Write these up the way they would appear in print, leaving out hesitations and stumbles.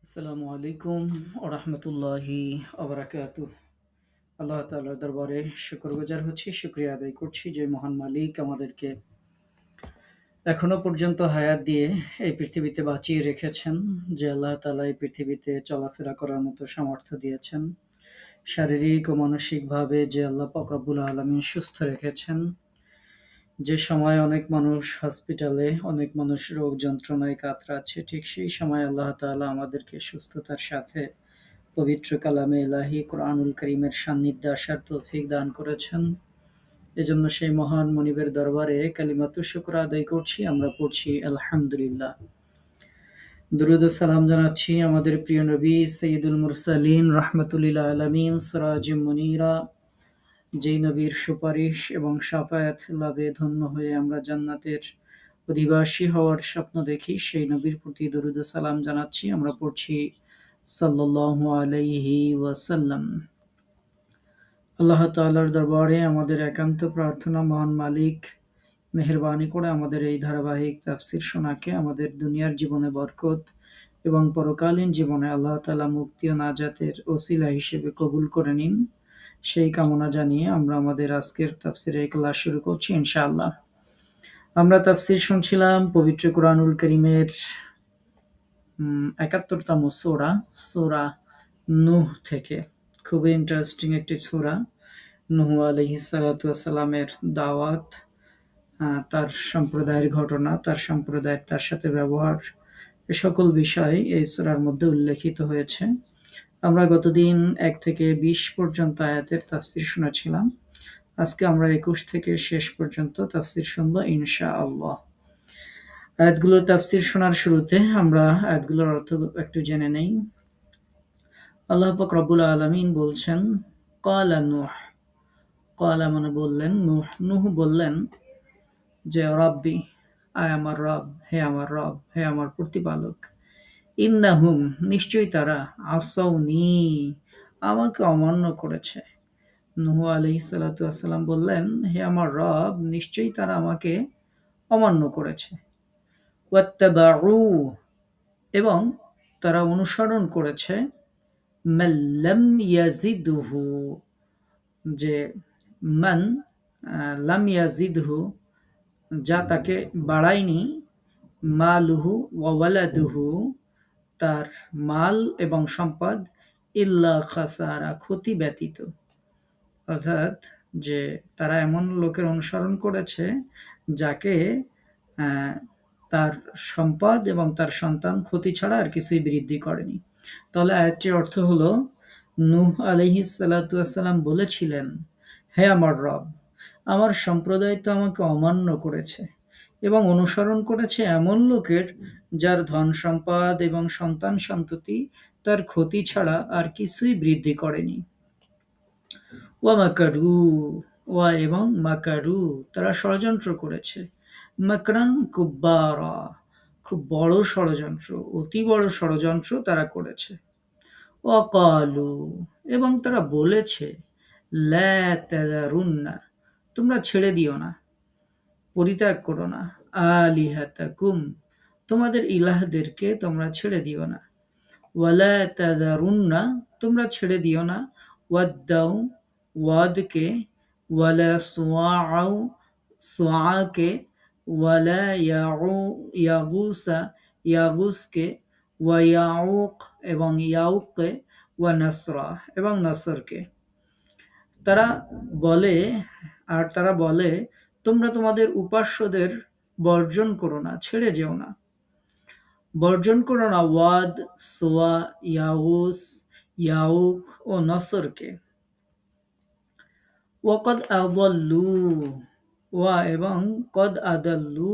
আসসালামু আলাইকুম ওরহমতুল্লাহি আবরাকাতুহ। আল্লাহ তাআলার দরবারে শুকরগুজার হচ্ছি, শুকরিয়া আদায় করছি যে মহান মালিক আমাদেরকে এখনো পর্যন্ত হায়াত দিয়ে এই পৃথিবীতে বাঁচিয়ে রেখেছেন, যে আল্লাহ তাআলা এই পৃথিবীতে চলাফেরা করার মতো সামর্থ্য দিয়েছেন, শারীরিক ও মানসিকভাবে যে আল্লাহ পাক রব্বুল আলামিন সুস্থ রেখেছেন। যে সময় অনেক মানুষ হসপিটালে, অনেক মানুষ রোগ যন্ত্রণায় কাতরাচ্ছে, ঠিক সেই সময় আল্লাহ তাআলা আমাদেরকে সুস্থতার সাথে পবিত্র কালামে ইলাহি কোরআনুল করিমের সান্নিধ্যে আসার তৌফিক দান করেছেন। এজন্য সেই মহান মনিবের দরবারে কালিমাতু শুকর আদায় করছি। আমরা পড়ছি আলহামদুলিল্লাহ। দুরূদ ও সালাম জানাচ্ছি আমাদের প্রিয় নবী সৈয়দুল মুরসালিন রাহমাতুল্লিল আলামিন সিরাজুম মুনীরা, যেই নবীর সুপারিশ এবং শাফায়াত লাভে ধন্য হয়ে আমরা জান্নাতের অধিবাসী হওয়ার স্বপ্ন দেখি, সেই নবীর প্রতি দরুদ ও সালাম জানাচ্ছি। আমরা পড়ছি সাল্লাল্লাহু আলাইহি ওয়াসাল্লাম। আল্লাহ তাআলার দরবারে আমাদের একান্ত প্রার্থনা, মহান মালিক মেহেরবানি করে আমাদের এই ধারাবাহিক তাফসির শোনাকে আমাদের দুনিয়ার জীবনে বরকত এবং পরকালীন জীবনে আল্লাহ তাআলা মুক্তি ও নাজাতের ওসিলা হিসেবে কবুল করে নিন, সেই কামনা জানিয়ে আমরা আমাদের আজকের তাফসিরের ক্লাস শুরু করছি ইনশাআল্লাহ। আমরা তাফসির শুনছিলাম পবিত্র কুরআনুল কারীমের ৭১তম সূরা, সূরা নূহ থেকে। খুবই ইন্টারেস্টিং একটি সূরা। নূহ আলাইহিস সালাতু ওয়াস সালামের দাওয়াত, তার সম্প্রদায়ের ঘটনা, তার সম্প্রদায়ের তার সাথে ব্যবহার, এ সকল বিষয় এই সূরার মধ্যে উল্লেখিত হয়েছে। আমরা গতদিন ১ থেকে ২০ পর্যন্ত আয়াতের তাফসির শুনেছিলাম। আজকে আমরা ২১ থেকে শেষ পর্যন্ত তাফসির শুনব ইনশাআল্লাহ। আয়াতগুলোর তাফসির শোনার শুরুতে আমরা আয়াতগুলোর অর্থ একটু জেনে নেই। আল্লাহ পাক রব্বুল আলামিন বলছেন, ক্বালা নূহ, ক্বালা মানে বললেন, নূহ বললেন যে রাব্বি, আয় আমার রব, হে আমার রব, হে আমার প্রতিপালক, ইন্নাহুম নিশ্চয়ই তারা, আসাউনি আমাকে অমান্য করেছে। নূহ আলাইহিস সালাতু ওয়াস সালাম বললেন, হে আমার রব, নিশ্চয়ই তারা আমাকে অমান্য করেছে। ওয়াত্তাবাউ এবং তারা অনুসরণ করেছে, মাল্লাম ইয়াজিদহু যে মান লাম ইয়াজিদহু যা তাকে বাড়ায়নি, মালুহু ওয়া ওয়ালাদুহু তার মাল এবং সম্পদ, ইল্লা খাসারা ক্ষতি ব্যতীত। অর্থাৎ যে তারা এমন লোকের অনুসরণ করেছে যাকে তার সম্পদ এবং তার সন্তান ক্ষতি ছাড়া আর কিছুই বৃদ্ধি করেনি। তাহলে আয়াতটির অর্থ হলো, নূহ আলাইহিস সালাতু ওয়াস সালাম বলেছিলেন, হে আমার রব, আমার সম্প্রদায় তো আমাকে অমান্য করেছে এবং অনুসরণ করেছে এমন লোকের যার ধন সম্পদ এবং সন্তান সন্ততি তার ক্ষতি ছাড়া আর কিছুই বৃদ্ধি করেনি। ওয়া মাকারু, ওয়া এবং মাকারু তারা ষড়যন্ত্র করেছে, মাকরান কুব্বারা খুব বড় ষড়যন্ত্র, অতি বড় ষড়যন্ত্র তারা করেছে। ওয়া ক্বালু এবং তারা বলেছে, লা তাযারুন্না তোমরা ছেড়ে দিও না, পরিত্যাগ করো না, আলিহাতাকুম তোমাদের ইলাহদেরকে তোমরা ছেড়ে দিও না, ওয়ালা তাযারুন্না তোমরা ছেড়ে দিও না, ওয়াদ্দাউ ওয়াদকে, ওয়ালা সুআউ সুআকে, ওয়ালা ইয়াগুসা ইয়াগুসকে, ওয়া ইয়াউক এবং ইয়াউককে, ওয়া নাসরা এবং নাসরকে। তারা বলে তারা বলে, তোমরা তোমাদের উপাস্যদের বর্জন করো না, ছেড়ে যেও না, বর্জন করো না ওয়াদ, সোয়া, ইয়াউস, ইয়াউক ও নসরকে। ওয়াকদ আদাল্লু ওয়া এবং কদ আদাল্লু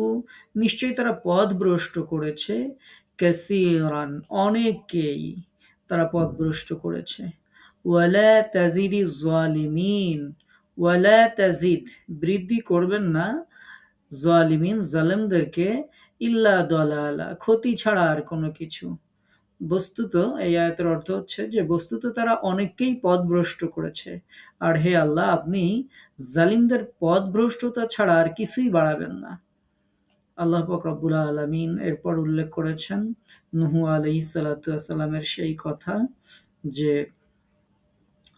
নিশ্চয়ই তারা পথভ্রষ্ট করেছে, কাসীরান অনেককেই তারা পথভ্রষ্ট করেছে। ওয়ালা তাজিদি যালিমিন ওয়ালা তাজিদ বৃদ্ধি করবেন না, যালিমিন জালেমদেরকে, ইল্লা দালালা ক্ষতি ছাড়া আর কোনো কিছু। বস্তুত এই আয়াতের অর্থ হচ্ছে যে বস্তুত তারা অনেককেই পথভ্রষ্ট করেছে, আর হে আল্লাহ আপনি জালিমদের পথভ্রষ্টতা ছাড়া আর কিছুই বাড়াবেন না। আল্লাহ পাক রব্বুল আলামিন এরপর উল্লেখ করেছেন নূহ আলাইহিস সালাতু ওয়াস সালামের সেই কথা যে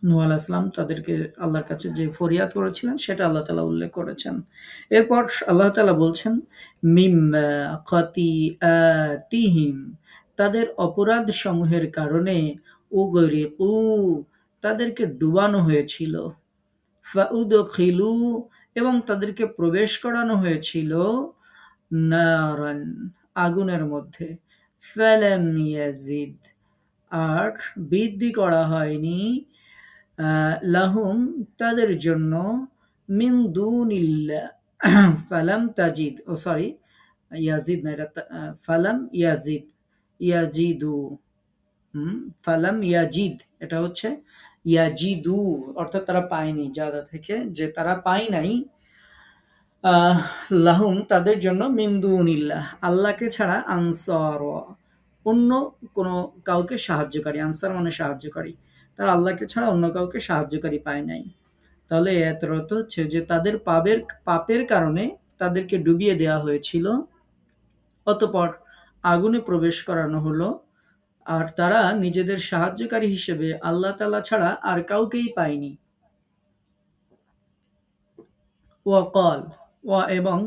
নূহ আলাইহিস সালাম তাদেরকে আল্লাহর কাছে যে ফরিয়াদ করেছিলেন সেটা আল্লাহ তাআলা উল্লেখ করেছেন। এরপর আল্লাহ তাআলা বলছেন মিম্মা খাতিআতিহিম, তাদের অপরাধ সমূহের কারণে উগরিকু, তাদেরকে ডুবানো হয়েছিল। ফাউদখিলু, এবং তাদেরকে প্রবেশ করানো হয়েছিল নারান, আগুনের মধ্যে। ফালাম ইয়াজিদ, আর বৃদ্ধি করা হয়নি লাহুম, তাদের জন্য মিন দুনিল্লাহ ফালাম তাজিদ, ও সরি, ইয়াজিদ না, এটা ফালাম ইয়াজিদ, ইয়াজিদু, ফালাম ইয়াজিদ, এটা হচ্ছে ইয়াজিদু, অর্থাৎ তারা পায়নি, জাদা থেকে যে তারা পায় নাই, লাহুম, তাদের জন্য মিন দুনিল্লাহ, আল্লাহকে ছাড়া, আনসার, অন্য কোনো কাউকে সাহায্যকারী, আনসার মানে সাহায্যকারী, তারা আল্লাহকে ছাড়া অন্য কাউকে সাহায্যকারী পায় নাই। তাহলে এর অর্থ হচ্ছে যে তাদের পাপের কারণে তাদেরকে ডুবিয়ে দেওয়া হয়েছিল, অতঃপর আগুনে প্রবেশ করানো হলো, আর তারা নিজেদের সাহায্যকারী হিসেবে আল্লাহ তাআলা ছাড়া আর কাউকেই পায়নি। ওয়াকাল, এবং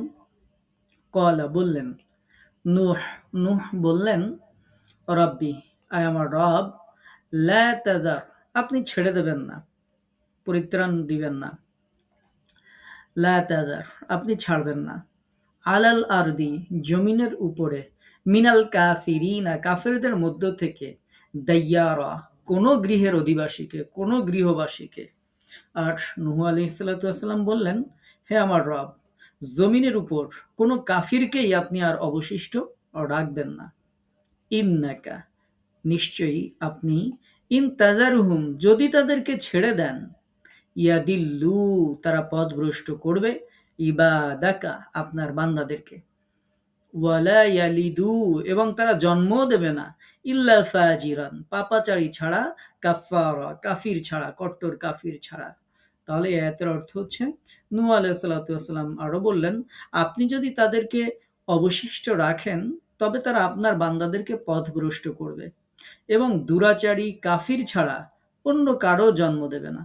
কলা বললেন, নূহ, নূহ বললেন, রব্বি, আয় আমার রব, লা তাদার, আপনি ছেড়ে দেবেন না, পরিত্রাণ দিবেন না, লা তাদার, আপনি ছাড়বেন না, আলাল আরদি, জমিনের উপরে, মিনাল কাফিরিনা, কাফেরদের মধ্য থেকে, দাইয়ারা, কোন গৃহের অধিবাসীকে, কোন গৃহবাসীকে। আর নূহ আলাইহিস সালাতু ওয়াস সালাম বললেন, হে আমার রব, জমিনের উপর কোন কাফিরকেই আপনি আর অবশিষ্ট রাখবেন না। ইন্নাকা, নিশ্চয়ই আপনি, ইন তাজারহুম, যদি তাদেরকে ছেড়ে দেন, ইয়াদিল্লু, তারা পথভ্রষ্ট করবে, ইবাদাকা, আপনার বান্দাদেরকে, ওয়ালা ইয়ালিদু, এবং তারা জন্ম দেবে না, ইল্লা ফাজিরান, পাপাচারী ছাড়া, কাফারা, কাফির ছাড়া, কট্টর কাফির ছাড়া। তাহলে এই আয়াতের অর্থ হচ্ছে, নূহ আলাইহিস সালাতু ওয়াস সালাম আরো বললেন, আপনি যদি তাদেরকে অবশিষ্ট রাখেন তবে তারা আপনার বান্দাদেরকে পথভ্রষ্ট করবে এবং দুরাচারী কাফির ছাড়া অন্য কারো জন্ম দেবে না।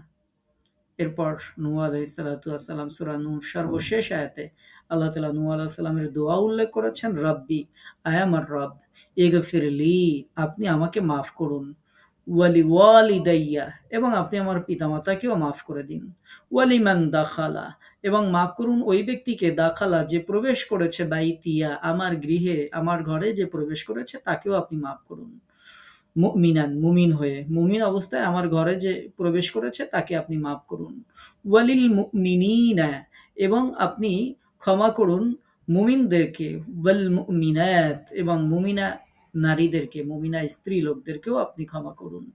এরপর নূহ আলাইহিস সালাতু ওয়াস সালাম সূরা নূহ সর্বশেষ আয়াতে আল্লাহ তাআলা নূহ আলাইহিস সালামের দোয়া উল্লেখ করেছেন, রব্বি, আয় আমার রব, ইগফিরলি, আপনি আমাকে মাফ করুন, ওয়ালি ওয়ালিদাইয়া, এবং আপনি আমার পিতামাতাকেও মাফ করে দিন, ওয়ালিমান দাখালা, এবং মাফ করুন ওই ব্যক্তিকে, দাখালা, যে প্রবেশ করেছে, বাইতিয়া, আমার গৃহে, আমার ঘরে যে প্রবেশ করেছে তাকেও আপনি মাফ করুন, মুমিনান, মুমিন হয়ে, মুমিন অবস্থায় আমার ঘরে যে প্রবেশ করেছে তাকে আপনি মাফ করুন, ওয়ালিল মুমিনিনা, এবং আপনি ক্ষমা করুন মুমিনদেরকে, ওয়াল মুমিনাত, এবং মুমিনা নারীদেরকে, মুমিনা স্ত্রী লোকদেরকেও আপনি ক্ষমা করুন,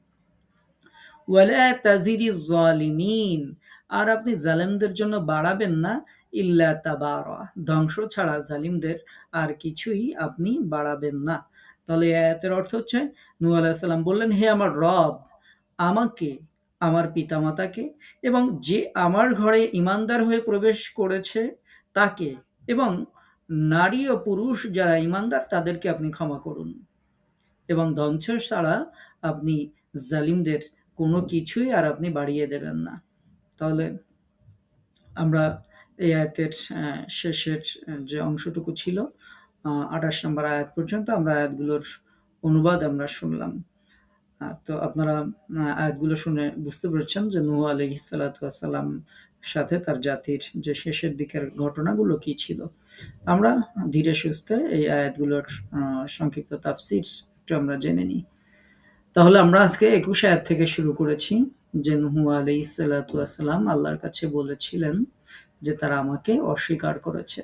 ওয়ালা তাজিদিজ জালিমিন, আর আপনি জালেমদের জন্য বাড়াবেন না, ইল্লা তাবারা, ধ্বংস ছাড়া জালিমদের আর কিছুই আপনি বাড়াবেন না। তাহলে এই আয়াতের অর্থ হচ্ছে, নূহ আলাইহিস সালাম বললেন, হে আমার রব, আমাকে, আমার পিতামাতাকে, এবং যে আমার ঘরে ঈমানদার হয়ে প্রবেশ করেছে তাকে, এবং নারী ও পুরুষ যারা ঈমানদার তাদেরকে আপনি ক্ষমা করুন, এবং ধ্বংস ছাড়া আপনি জালিমদের কোনো কিছুই আর আপনি বাড়িয়ে দেবেন না। তাহলে আমরা এই আয়াতের শেষের যে অংশটুকু ছিল ২৮ নম্বর আয়াত পর্যন্ত আমরা আয়াতগুলোর অনুবাদ আমরা শুনলাম। তো আপনারা আয়াতগুলো শুনে বুঝতে পেরেছেন যে নূহ আলাইহিস সালাতু ওয়াস সালাম সাথে তার জাতির যে শেষের দিকের ঘটনাগুলো কি ছিল। আমরা ধীরে সুস্থে এই আয়াতগুলোর সংক্ষিপ্ত তাফসীর একটু আমরা জেনে নিই। তাহলে আমরা আজকে ২১ আয়াত থেকে শুরু করেছি যে নূহ আলাইহিস সালাতু ওয়াস সালাম আল্লাহর কাছে বলেছিলেন যে তারা আমাকে অস্বীকার করেছে।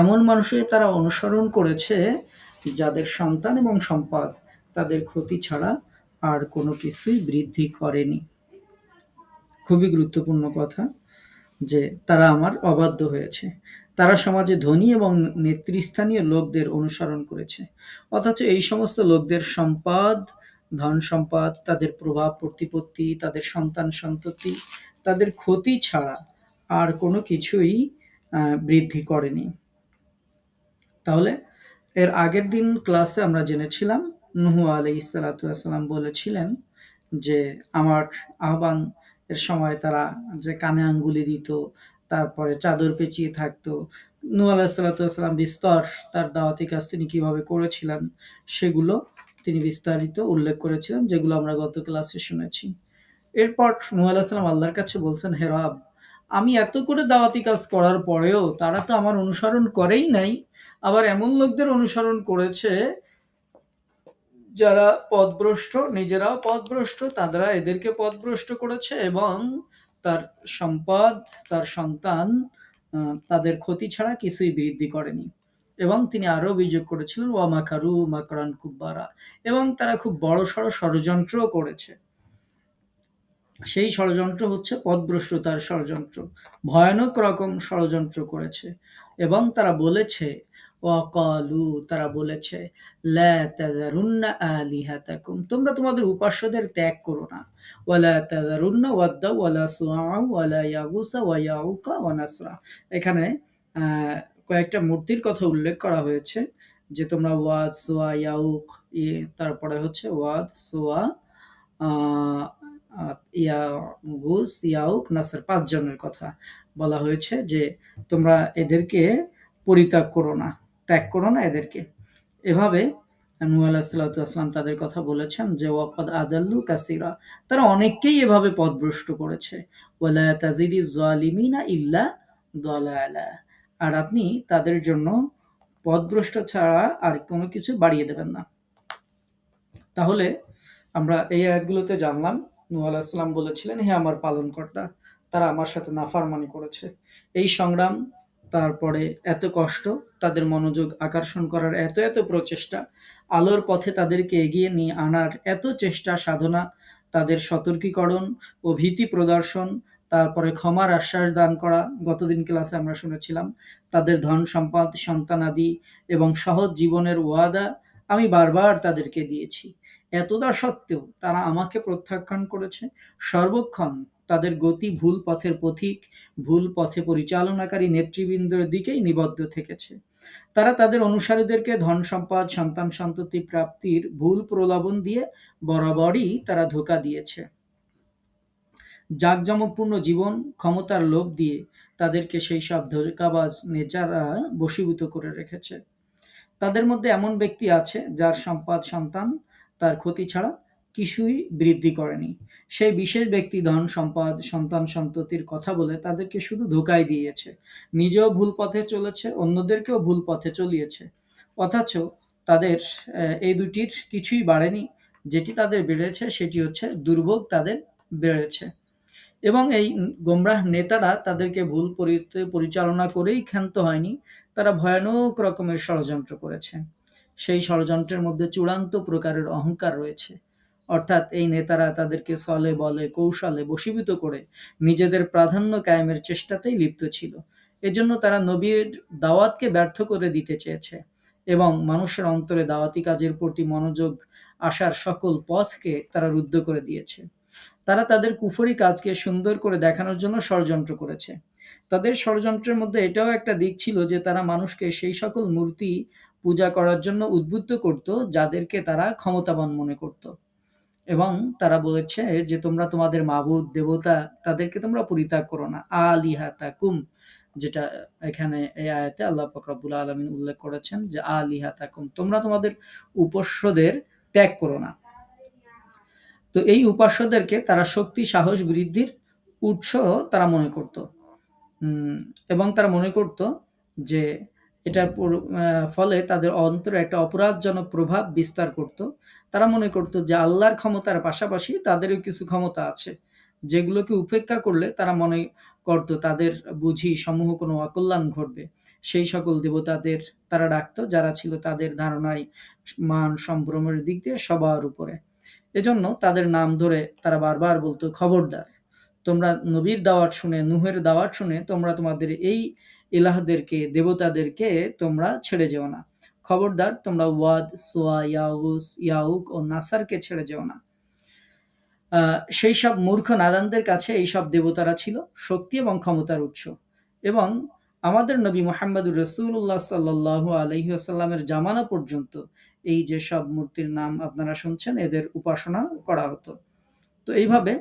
এমন মানুষের তারা অনুসরণ করেছে যাদের সন্তান এবং সম্পদ তাদের ক্ষতি ছাড়া আর কোনো কিছুই বৃদ্ধি করেনি। খুবই গুরুত্বপূর্ণ কথা যে তারা আমার অবাধ্য হয়েছে। তারা সমাজে ধনী এবং নেতৃস্থানীয় লোকদের অনুসরণ করেছে, অথচ এই সমস্ত লোকদের সম্পদ, ধন সম্পদ, তাদের প্রভাব প্রতিপত্তি, তাদের সন্তান সন্ততি তাদের ক্ষতি ছাড়া আর কোনো কিছুই বৃদ্ধি করেনি। তাহলে এর আগের দিন ক্লাসে আমরা জেনেছিলাম নূহ আলাইহিস সালাতু ওয়াসসালাম বলেছিলেন যে আমার আহ্বান এর সময় তারা যে কানে আঙ্গুলি দিত, তারপরে চাদর পেঁচিয়ে থাকতো। নূহ আলাইহিস সালাতু ওয়াসসালাম বিস্তর তার দাওয়াতি কাজ তিনি কিভাবে করেছিলেন সেগুলো তিনি বিস্তারিত উল্লেখ করেছিলেন, যেগুলো আমরা গত ক্লাসে শুনেছি। এরপর নূহ আলাইহিস সালাম আল্লাহর কাছে বলছেন, হে রব, আমি এত করে দাওয়াতি কাজ করার পরেও তারা তো আমার অনুসরণ করেই নাই, আবার এমন লোকদের অনুসরণ করেছে যারা পথভ্রষ্ট, নিজেরাও পথভ্রষ্ট, তারা এদেরকে পথভ্রষ্ট করেছে এবং তার সম্পদ, তার সন্তান তাদের ক্ষতি ছাড়া কিছুই বৃদ্ধি করেনি। এবং তিনি আরো অভিযোগ করেছিলেন ওয়া মাকারু মাকরান কুব্বারা, এবং তারা খুব বড়সড় ষড়যন্ত্রও করেছে। সেই ষড়যন্ত্র হচ্ছে পথভ্রষ্টতার ষড়যন্ত্র, ভয়ানক রকম ষড়যন্ত্র করেছে। এবং তারা বলেছে, ওয়াকালু, তারা বলেছে, লা তাযারুন্না আলিহাতাকুম, তোমরা তোমাদের উপাস্যদের ত্যাগ করো না। ওয়ালা তাযারুন্না ওয়াদ্দা ওয়ালা সুআ ওয়ালা ইয়াগুসা ওয়া ইয়াউকা ওয়া নাসরা। এখানে কয়েকটা মূর্তির কথা উল্লেখ করা হয়েছে, যে তোমরা ওয়াদ, সোয়া, ইয়াউক, তারপরে হচ্ছে ওয়াদ, সোয়া, আহ ইয়াগুস, ইয়াউক, নাসর, ৫ জনের কথা বলা হয়েছে যে তোমরা এদেরকে পরিত্যাগ করো না, ত্যাগ করো না এদেরকে। এভাবে নূহ আলাইহিস সালাতু ওয়াসসালাম তাদের কথা বলেছেন যে ওয়াকাদ আদাল্লু কাসীরা, তারা অনেককেই এভাবে পথভ্রষ্ট করেছে। ওয়ালা তাজিদিজ জালিমিনা ইল্লা দালালা, আর আপনি তাদের জন্য পথভ্রষ্ট ছাড়া আর কোনো কিছু বাড়িয়ে দেবেন না। তাহলে আমরা এই আয়াতগুলোতে জানলাম নূহ আলাইহিস সালাম বলেছিলেন, হে আমার পালনকর্তা, তারা আমার সাথে নাফরমানি করেছে। এই সংগ্রাম, তারপরে এত কষ্ট, তাদের মনোযোগ আকর্ষণ করার এত এত প্রচেষ্টা, আলোর পথে তাদেরকে এগিয়ে নিয়ে আনার এত চেষ্টা সাধনা, তাদের সতর্কীকরণ ও ভীতি প্রদর্শন, তারপরে ক্ষমার আশ্বাস দান করা, গতদিন ক্লাসে আমরা শুনেছিলাম, তাদের ধন সম্পদ, সন্তানাদি এবং সহজ জীবনের ওয়াদা আমি বারবার তাদেরকে দিয়েছি। এতদা সত্ত্বেও তারা আমাকে প্রত্যাখ্যান করেছে। সর্বক্ষণ তাদের গতি ভুল পথের পথিক, ভুল পথে পরিচালনাকারী নেতৃবৃন্দের দিকেই নিবদ্ধ থেকেছে। তারা তাদের অনুসারীদেরকে ধন সম্পদ, সন্তান সন্ততি প্রাপ্তির ভুল প্রলোভন দিয়ে বরাবরই তারা ধোঁকা দিয়েছে। জাঁকজমকপূর্ণ জীবন, ক্ষমতার লোভ দিয়ে তাদেরকে সেই সব ধোঁকাবাজ নেতারা বশীভূত করে রেখেছে। তাদের মধ্যে এমন ব্যক্তি আছে যার সম্পদ, সন্তান তার ক্ষতি ছাড়া কিছুই বৃদ্ধি করেনি। সেই বিশেষ ব্যক্তি ধন সম্পদ, সন্তান সন্ততির কথা বলে তাদেরকে শুধু ধোঁকাই দিয়েছে, নিজেও ভুল পথে চলেছে, অন্যদেরকেও ভুল পথে চলিয়েছে। অথচ তাদের এই দুটির কিছুই বাড়েনি। যেটি তাদের বেড়েছে সেটি হচ্ছে দুর্ভোগ তাদের বেড়েছে। এবং এই গোমরাহ নেতারা তাদেরকে ভুল পরিচালনা করেই ক্ষান্ত হয়নি, তারা ভয়ানক রকমের ষড়যন্ত্র করেছে। সেই ষড়যন্ত্রের মধ্যে চূড়ান্ত প্রকারের অহংকার রয়েছে। অর্থাৎ এই নেতারা তাদেরকে ছলে বলে কৌশলে বশীভূত করে নিজেদের প্রাধান্য কায়েমের চেষ্টাতেই লিপ্ত ছিল। এজন্য তারা নবীর দাওয়াতকে ব্যর্থ করে দিতে চেয়েছে এবং মানুষের অন্তরে দাওয়াতি কাজের প্রতি মনোযোগ আসার সকল পথকে তারা রুদ্ধ করে দিয়েছে। তারা তাদের কুফরি কাজকে সুন্দর করে দেখানোর জন্য ষড়যন্ত্র করেছে। তাদের ষড়যন্ত্রের মধ্যে এটাও একটা দিক ছিল যে তারা মানুষকে সেই সকল মূর্তি পূজা করার জন্য উদ্বুদ্ধ করত যাদেরকে তারা ক্ষমতাবান মনে করত। এবং তারা বলেছে যে তোমরা তোমাদের মাবুদ দেবতা তাদেরকে তোমরা পরিত্যাগ করো না, আলিহাতাকুম, যেটা এখানে এই আয়াতে আল্লাহ পাক রব্বুল আলামিন উল্লেখ করেছেন যে আলিহাতাকুম, তোমরা তোমাদের উপাস্যদের ত্যাগ করো না। তো এই উপাস্যদেরকে তারা শক্তি, সাহস বৃদ্ধির উৎস তারা মনে করত। এবং তারা মনে করত যে এটার ফলে তাদের অন্তরে একটা অপরাধজনক প্রভাব বিস্তার করত। তারা মনে করত যে আল্লাহর ক্ষমতার পাশাপাশি তাদেরও কিছু ক্ষমতা আছে, যেগুলোকে উপেক্ষা করলে তারা মনে করত তাদের বুঝি সমূহ কোনো অকল্যাণ ঘটবে। সেই সকল দেবতাদের তারা ডাকত যারা ছিল তাদের ধারণায় মান সম্ভ্রমের দিক দিয়ে সবার উপরে। এজন্য তাদের নাম ধরে তারা বারবার বলতো, খবরদার, তোমরা নবীর দাওয়াত শুনে, নূহের দাওয়াত শুনে তোমরা তোমাদের এই ইলাহদেরকে, দেবতাদেরকে তোমরা ছেড়ে যেও না। খবরদার, তোমরা ওয়াদ, সোয়া, ইয়াগুস, ইয়াউক ও নাসারকে ছেড়ে যেও না। সেই সব মূর্খ নাদানদের কাছে এই সব দেবতারা ছিল শক্তি এবং ক্ষমতার উৎস। এবং আমাদের নবী মুহাম্মদুর রাসূলুল্লাহ সাল্লাল্লাহু আলাইহি ওয়াসাল্লামের জামানা পর্যন্ত এই যে সব মূর্তির নাম আপনারা শুনছেন এদের উপাসনা করা হতো। তো এইভাবে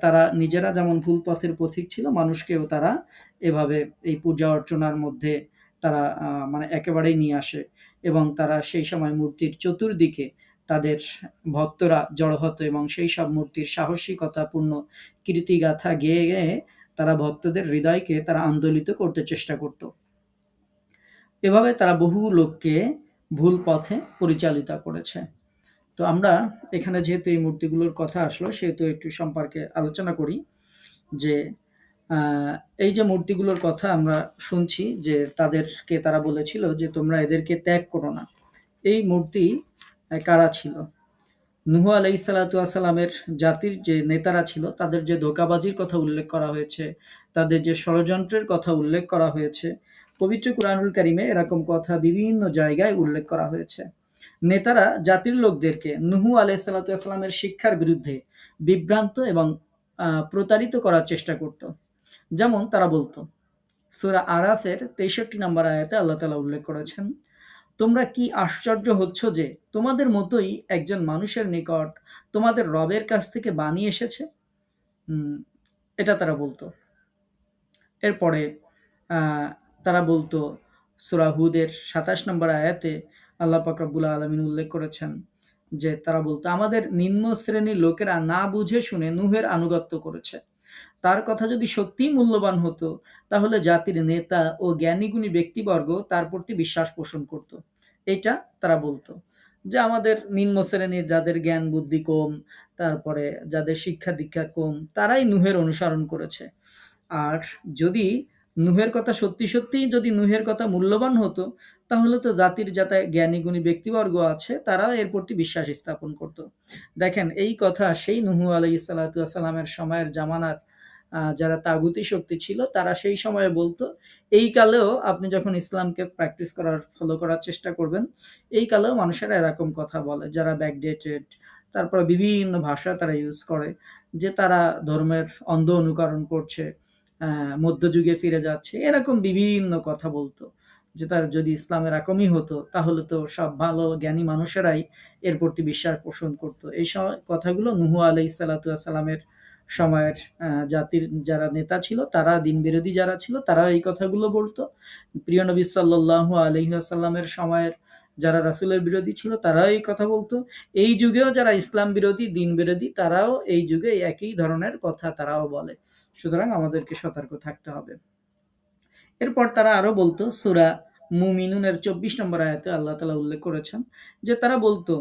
তারা নিজেরা যেমন ভুল পথের পথিক ছিল, মানুষকেও তারা এভাবে এই পূজা অর্চনার মধ্যে তারা মানে একেবারেই নিয়ে আসে এবং তারা সেই সময় মূর্তির চতুর্দিকে তাদের ভক্তরা জড়ো হতো এবং সেই সব মূর্তির সাহসিকতাপূর্ণ কীর্তিগাথা গেয়ে গেয়ে তারা ভক্তদের হৃদয়কে তারা আন্দোলিত করতে চেষ্টা করত। এভাবে তারা বহু লোককে ভুল পথে পরিচালিত করেছে। তো আমরা এখানে যেহেতু এই মূর্তিগুলোর কথা আসলো সেহেতু একটু সম্পর্কে আলোচনা করি যে আহ, এই যে মূর্তিগুলোর কথা আমরা শুনছি যে তাদেরকে তারা বলেছিল যে তোমরা এদেরকে ত্যাগ করো না। এই মূর্তি কারা ছিল? নূহ আলাইহিসসালামের জাতির যে নেতারা ছিল তাদের যে ধোঁকাবাজির কথা উল্লেখ করা হয়েছে, তাদের যে ষড়যন্ত্রের কথা উল্লেখ করা হয়েছে, পবিত্র কুরআনুল কারিমে এরকম কথা বিভিন্ন জায়গায় উল্লেখ করা হয়েছে। নেতারা জাতির লোকদেরকে নূহ আলাইহিসসালামের শিক্ষার বিরুদ্ধে বিভ্রান্ত এবং প্রতারিত করার চেষ্টা করত। যেমন তারা বলতো, সূরা আরাফের ৬৩ নম্বর আয়াতে আল্লাহ তাআলা উল্লেখ করেছেন, তোমরা কি আশ্চর্য হচ্ছ যে তোমাদের মতোই একজন মানুষের নিকট তোমাদের রবের কাছ থেকে বাণী এসেছে? এটা তারা বলতো। এরপরে আহ, তারা বলতো সূরা হুদের ২৭ নম্বর আয়াতে আল্লাহ পাক রব্বুল আলামিন উল্লেখ করেছেন যে তারা বলতো, আমাদের নিম্ন শ্রেণীর লোকেরা না বুঝে শুনে নূহের আনুগত্য করেছে। তার কথা যদি সত্যিই মূল্যবান হতো তাহলে জাতির নেতা ও জ্ঞানীগুণী ব্যক্তিবর্গ তার প্রতি বিশ্বাস পোষণ করত। এটা তারা বলতো যে আমাদের নিম্ন শ্রেণীর যাদের জ্ঞান বুদ্ধি কম, তারপরে যাদের শিক্ষা দীক্ষা কম, তারাই নূহের অনুসরণ করেছে। আর যদি নূহের কথা সত্যি সত্যিই যদি নূহের কথা মূল্যবান হতো তাহলে তো জাতির যাতে জ্ঞানী গুণী ব্যক্তিবর্গ আছে তারা এর প্রতি বিশ্বাস স্থাপন করত। দেখেন এই কথা সেই নূহ আলাইহিস সালাতু ওয়াস সালামের সময়ের জামানার যারা তাগুতি শক্তি ছিল তারা সেই সময়ে বলতো, এই কালেও আপনি যখন ইসলামকে প্র্যাকটিস করার ফলো করার চেষ্টা করবেন, এই কালেও মানুষেরা এরকম কথা বলে যারা ব্যাকডেটেড, তারপর বিভিন্ন ভাষা তারা ইউজ করে যে তারা ধর্মের অন্ধ অনুকরণ করছে, মধ্যযুগে ফিরে যাচ্ছে, এরকম বিভিন্ন কথা বলতো যে তার যদি ইসলাম এরকমই হতো তাহলে তো সব ভালো জ্ঞানী মানুষেরাই এর প্রতি বিশ্বাস পোষণ করতো। এই কথাগুলো নূহ আলাইহিস সালাতু ওয়াস সালামের সময়ের জাতির যারা নেতা ছিল, তারা দিন বিরোধী যারা ছিল তারা এই কথাগুলো বলতো। প্রিয় নবী সাল্লাল্লাহু আলাইহি ওয়াসাল্লামের সময়ের যারা রাসূলের বিরোধী ছিল তারাও এই কথা বলতো। এই যুগেও যারা ইসলাম বিরোধী দিন বিরোধী তারাও এই যুগে একই ধরনের কথা তারাও বলে। সুতরাং আমাদেরকে সতর্ক থাকতে হবে। এরপর তারা আরো বলতো, সূরা মুমিনুনের ২৪ নম্বর আয়াতে আল্লাহ তাআলা উল্লেখ করেছেন যে তারা বলতো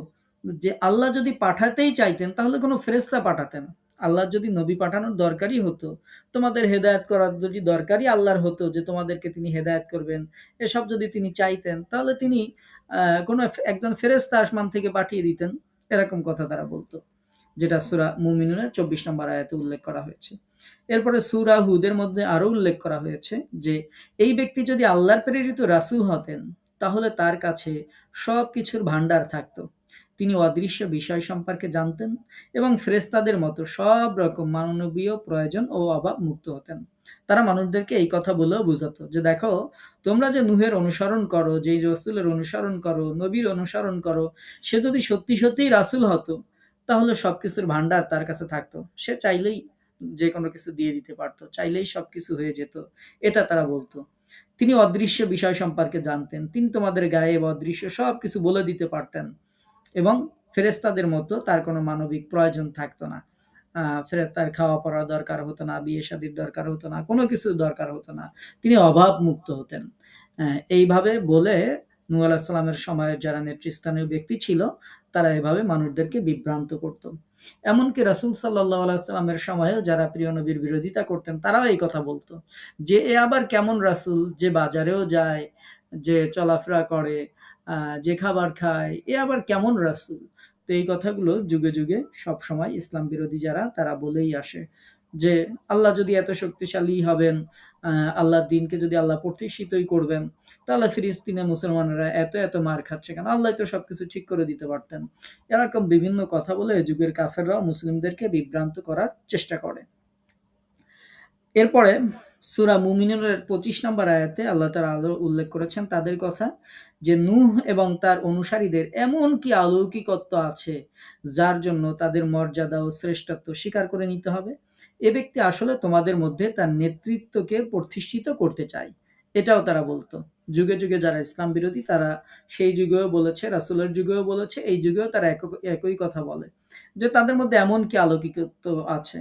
যে আল্লাহ যদি পাঠাতেই চাইতেন তাহলে কোনো ফেরেশতা পাঠাতেন। আল্লাহ যদি নবী পাঠানোর দরকারই হতো, তোমাদের হেদায়েত করার যদি দরকারই আল্লাহর হতো যে তোমাদেরকে তিনি হেদায়েত করবেন, এসব যদি তিনি চাইতেন তাহলে তিনি কোনো একজন ফেরেশতা আসমান থেকে পাঠিয়ে দিতেন। এরকম কথা তারা বলতো, যেটা সূরা মুমিনুনের ২৪ নম্বর আয়াতে উল্লেখ করা হয়েছে। এরপরে সূরা হুদের মধ্যে আরো উল্লেখ করা হয়েছে যে এই ব্যক্তি যদি আল্লাহর প্রেরিত রাসূল হতেন তাহলে তার কাছে সবকিছুর ভান্ডার থাকতো। তিনি অদৃশ্য বিষয় সম্পর্কে জানতেন এবং ফেরেশতাদের মতো সব রকম মানবীয় প্রয়োজন ও অভাব মুক্ত হতেন। তারা মানুষদেরকে এই কথা বলেও বুঝাতো যে দেখো, তোমরা যে নূহের অনুসরণ করো, যেই রাসূলের অনুসরণ করো, নবীর অনুসরণ করো, সে যদি সত্যি সত্যিই রাসূল হতো তাহলে সবকিছুর ভান্ডার তার কাছে থাকতো। সে চাইলেই যে কোনো কিছু দিয়ে দিতে পারতো, চাইলেই সবকিছু হয়ে যেত। এটা তারা বলতো। তিনি অদৃশ্য বিষয় সম্পর্কে জানতেন, তিনি তোমাদের গায়েব অদৃশ্য সবকিছু বলে দিতে পারতেন এবং ফেরেশতাদের মতো তার কোনো মানবিক প্রয়োজন থাকতো না। তার খাওয়া পড়ার দরকার হতো না, বিয়ে শাদীর দরকার হতো না, কোনো কিছুর দরকার হতো না, তিনি অভাব মুক্ত হতেন। এইভাবে বলে নূহ আলাইহিস সালামের সময়ের যারা নেতৃস্থানীয় ব্যক্তি ছিল তারা এভাবে মানুষদেরকে বিভ্রান্ত করত। এমনকি রাসূল সাল্লাল্লাহু আলাইহি ওয়াসাল্লামের সময়েও যারা প্রিয় নবীর বিরোধিতা করতেন তারাও এই কথা বলতো যে এ আবার কেমন রাসূল যে বাজারেও যায়, যে চলাফেরা করে, যে খাবার খায়, এ আবার কেমন রাসূল? তো এই কথাগুলো যুগে যুগে সবসময় ইসলাম বিরোধী যারা তারা বলেই আসে যে আল্লাহ যদি এত শক্তিশালী হবেন, আল্লাহর দিনকে যদি আল্লাহ প্রতিষ্ঠিতই করবেন তাহলে ফিলিস্তিনে মুসলমানেরা এত এত মার খাচ্ছে কেন? আল্লাহ তো সবকিছু ঠিক করে দিতে পারতেন। এরকম বিভিন্ন কথা বলে যুগের কাফেররাও মুসলিমদেরকে বিভ্রান্ত করার চেষ্টা করে। এরপরে সূরা মুমিনুনের 25 নম্বর আয়াতে আল্লাহ তাআলা আরো উল্লেখ করেছেন তাদের কথা যে নূহ এবং তার অনুসারীদের এমন কি অলৌকিকত্ব আছে যার জন্য তাদের মর্যাদা ও শ্রেষ্ঠত্ব স্বীকার করে নিতে হবে। এ ব্যক্তি আসলে তোমাদের মধ্যে তার নেতৃত্বকে প্রতিষ্ঠিত করতে চায়। এটাও তারা বলতো। যুগে যুগে যারা ইসলাম বিরোধী তারা সেই যুগেও বলেছে, রাসূলের যুগেও বলেছে, এই যুগেও তারা একই কথা বলে যে তাদের মধ্যে এমন কি অলৌকিকত্ব আছে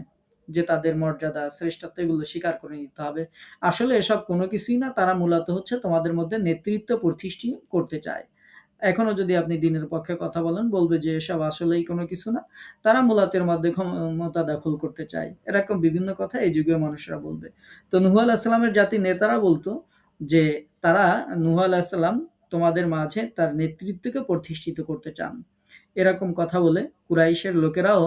যে তাদের মর্যাদা শ্রেষ্ঠত্ব এগুলো স্বীকার করে নিতে হবে। আসলে এসব কোনো কিছুই না, তারা মূলত হচ্ছে তোমাদের মধ্যে নেতৃত্ব প্রতিষ্ঠিত করতে চায়। এখনো যদি আপনি দিনের পক্ষে কথা বলেন বলবে যে এসব আসলেই কোনো কিছু না, তারা মূলত এর মধ্যে ক্ষমতা দখল করতে চায়। এরকম বিভিন্ন কথা এই যুগের মানুষরা বলবে। তো নূহ আলাইহিস সালামের জাতির নেতারা বলতো যে তারা নূহ আলাইহিস সালাম তোমাদের মাঝে তার নেতৃত্বকে প্রতিষ্ঠিত করতে চান। এরকম কথা বলে কুরাইশের লোকেরাও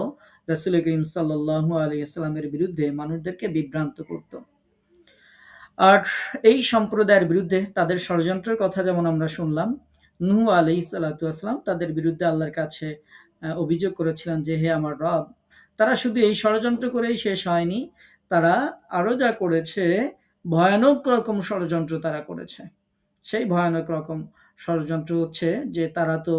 রাসূল করিম সাল্লাল্লাহু আলাইহি ওয়াসাল্লামের বিরুদ্ধে মানুষদেরকে বিভ্রান্ত করত। আর এই সম্প্রদায়ের বিরুদ্ধে তাদের ষড়যন্ত্রের কথা যেমন আমরা শুনলাম, নূহ আলাইহিস সালাতু ওয়াসসালাম তাদের বিরুদ্ধে আল্লাহর কাছে অভিযোগ করেছিলেন যে হে আমার রব, তারা শুধু এই ষড়যন্ত্র করেই শেষ হয়নি, তারা আরো যা করেছে ভয়ানক রকম ষড়যন্ত্র তারা করেছে। সেই ভয়ানক রকম ষড়যন্ত্র হচ্ছে যে তারা তো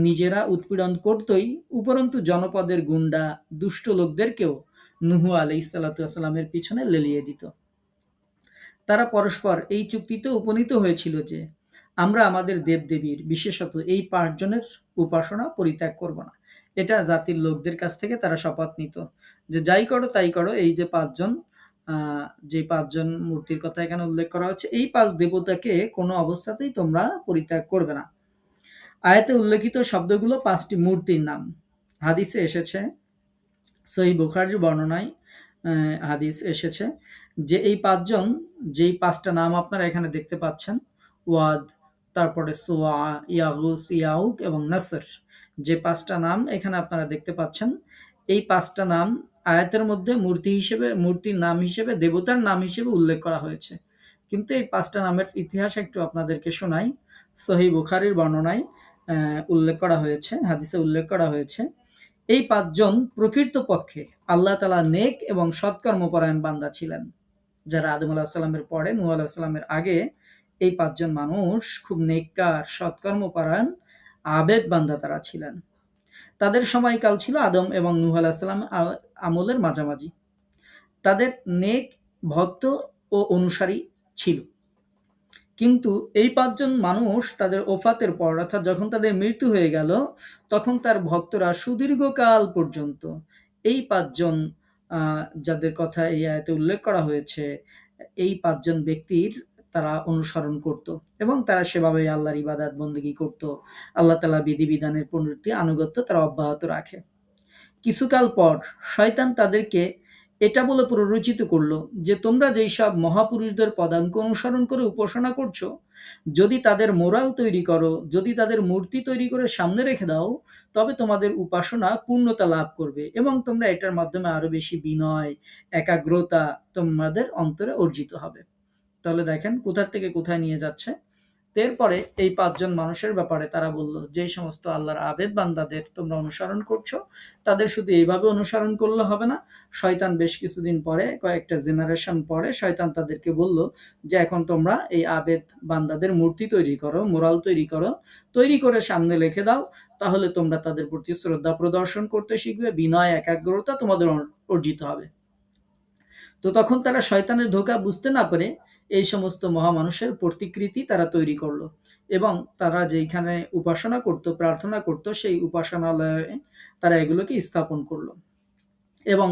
নিজেরা উৎপীড়ন করতই, উপরন্তু জনপদের গুন্ডা দুষ্ট লোকদেরকেও নূহ আলাইহিস সালাতু ওয়াসসালামের পিছনে লেলিয়ে দিত। তারা পরস্পর এই চুক্তিতে উপনীত হয়েছিল যে আমরা আমাদের দেবদেবীর বিশেষত এই ৫ জনের উপাসনা পরিত্যাগ করব না। এটা জাতির লোকদের কাছ থেকে তারা শপথ নিত যে যাই করো তাই করো, এই যে ৫ জন যে ৫ জন মূর্তির কথা এখানে উল্লেখ করা হচ্ছে, এই ৫ দেবতাকে কোনো অবস্থাতেই তোমরা পরিত্যাগ করবে না। আয়াতে উল্লেখিত শব্দগুলো ৫টি মূর্তির নাম। হাদিসে এসেছে, সহিহ বুখারীর বর্ণনায় হাদিস এসেছে যে এই ৫ জন, যেই ৫টা নাম আপনারা এখানে দেখতে পাচ্ছেন, ওয়াদ, তারপরে সুওয়া, ইয়াগুস, ইয়াউক এবং নাসর, যে ৫টা নাম এখানে আপনারা দেখতে পাচ্ছেন, এই ৫টা নাম আয়াতের মধ্যে মূর্তির নাম হিসেবে, দেবতার নাম হিসেবে উল্লেখ করা হয়েছে। কিন্তু এই ৫টা নামের ইতিহাস একটু আপনাদেরকে শোনাই। সহিহ বুখারীর বর্ণনায় উল্লেখ করা হয়েছে, হাদিসে উল্লেখ করা হয়েছে, এই ৫ জন প্রকৃতপক্ষে আল্লাহ তাআলা নেক এবং সৎকর্মপরায়ণ বান্দা ছিলেন। যারা আদম আলাইহিস সালামের পরে, নূহ আলাইহিস সালামের আগে এই ৫ জন মানুষ খুব নেককার, সৎকর্মপরায়ণ, আবেদ বান্দা তারা ছিলেন। তাদের সময়কাল ছিল আদম এবং নূহ আলাইহিস সালাম আমলের মাঝামাঝি। তাদের নেক, ভক্ত ও অনুসারী ছিল। কিন্তু এই ৫ জন মানুষ তাদের ওফাতের পর, অর্থাৎ যখন তাদের মৃত্যু হয়ে গেল, তখন তার ভক্তরা সুদীর্ঘকাল পর্যন্ত এই ৫ জন যাদের কথা এই আয়াতে উল্লেখ করা হয়েছে, এই ৫ জন ব্যক্তির তারা অনুসরণ করত এবং তারা সেভাবেই আল্লাহর ইবাদত বন্দেগী করত। আল্লাহ তাআলা বিধিবিধানের প্রতি আনুগত্য তারা অব্যাহত রাখে। কিছুকাল পর শয়তান তাদেরকে এটা বলে প্ররোচিত করলো যে তোমরা যেই সব মহাপুরুষদের পদাঙ্ক অনুসরণ করে উপাসনা করছো, যদি তাদের মোরাল তৈরি করো, যদি তাদের মূর্তি তৈরি করে সামনে রেখে দাও, তবে তোমাদের উপাসনা পূর্ণতা লাভ করবে এবং তোমরা এটার মাধ্যমে আরো বেশি বিনয়, একাগ্রতা তোমাদের অন্তরে অর্জিত হবে। তাহলে দেখেন কোথা থেকে কোথায় নিয়ে যাচ্ছে। এরপরে এই ৫ জন মানুষের ব্যাপারে তারা বলল, যে সমস্ত আল্লাহর আবেদ বান্দাদের তোমরা অনুসরণ করছো, তাদের শুধু এইভাবে অনুসরণ করলে হবে না। শয়তান বেশ কিছুদিন পরে, কয়েকটা জেনারেশন পরে শয়তান তাদেরকে বলল যে এখন তোমরা এই আবেদ বান্দাদের মূর্তি তৈরি করো, মোরাল তৈরি করো, তৈরি করে সামনে রেখে দাও, তাহলে তোমরা তাদের প্রতি শ্রদ্ধা প্রদর্শন করতে শিখবে, বিনয়, একাগ্রতা তোমাদের অর্জিত হবে। তো তখন তারা শয়তানের ধোঁকা বুঝতে না পেরে এই সমস্ত মহামানুষের প্রতিকৃতি তারা তৈরি করলো এবং তারা যেইখানে উপাসনা করত, প্রার্থনা করত, সেই উপাসনালয়ে তারা এগুলোকে স্থাপন করলো এবং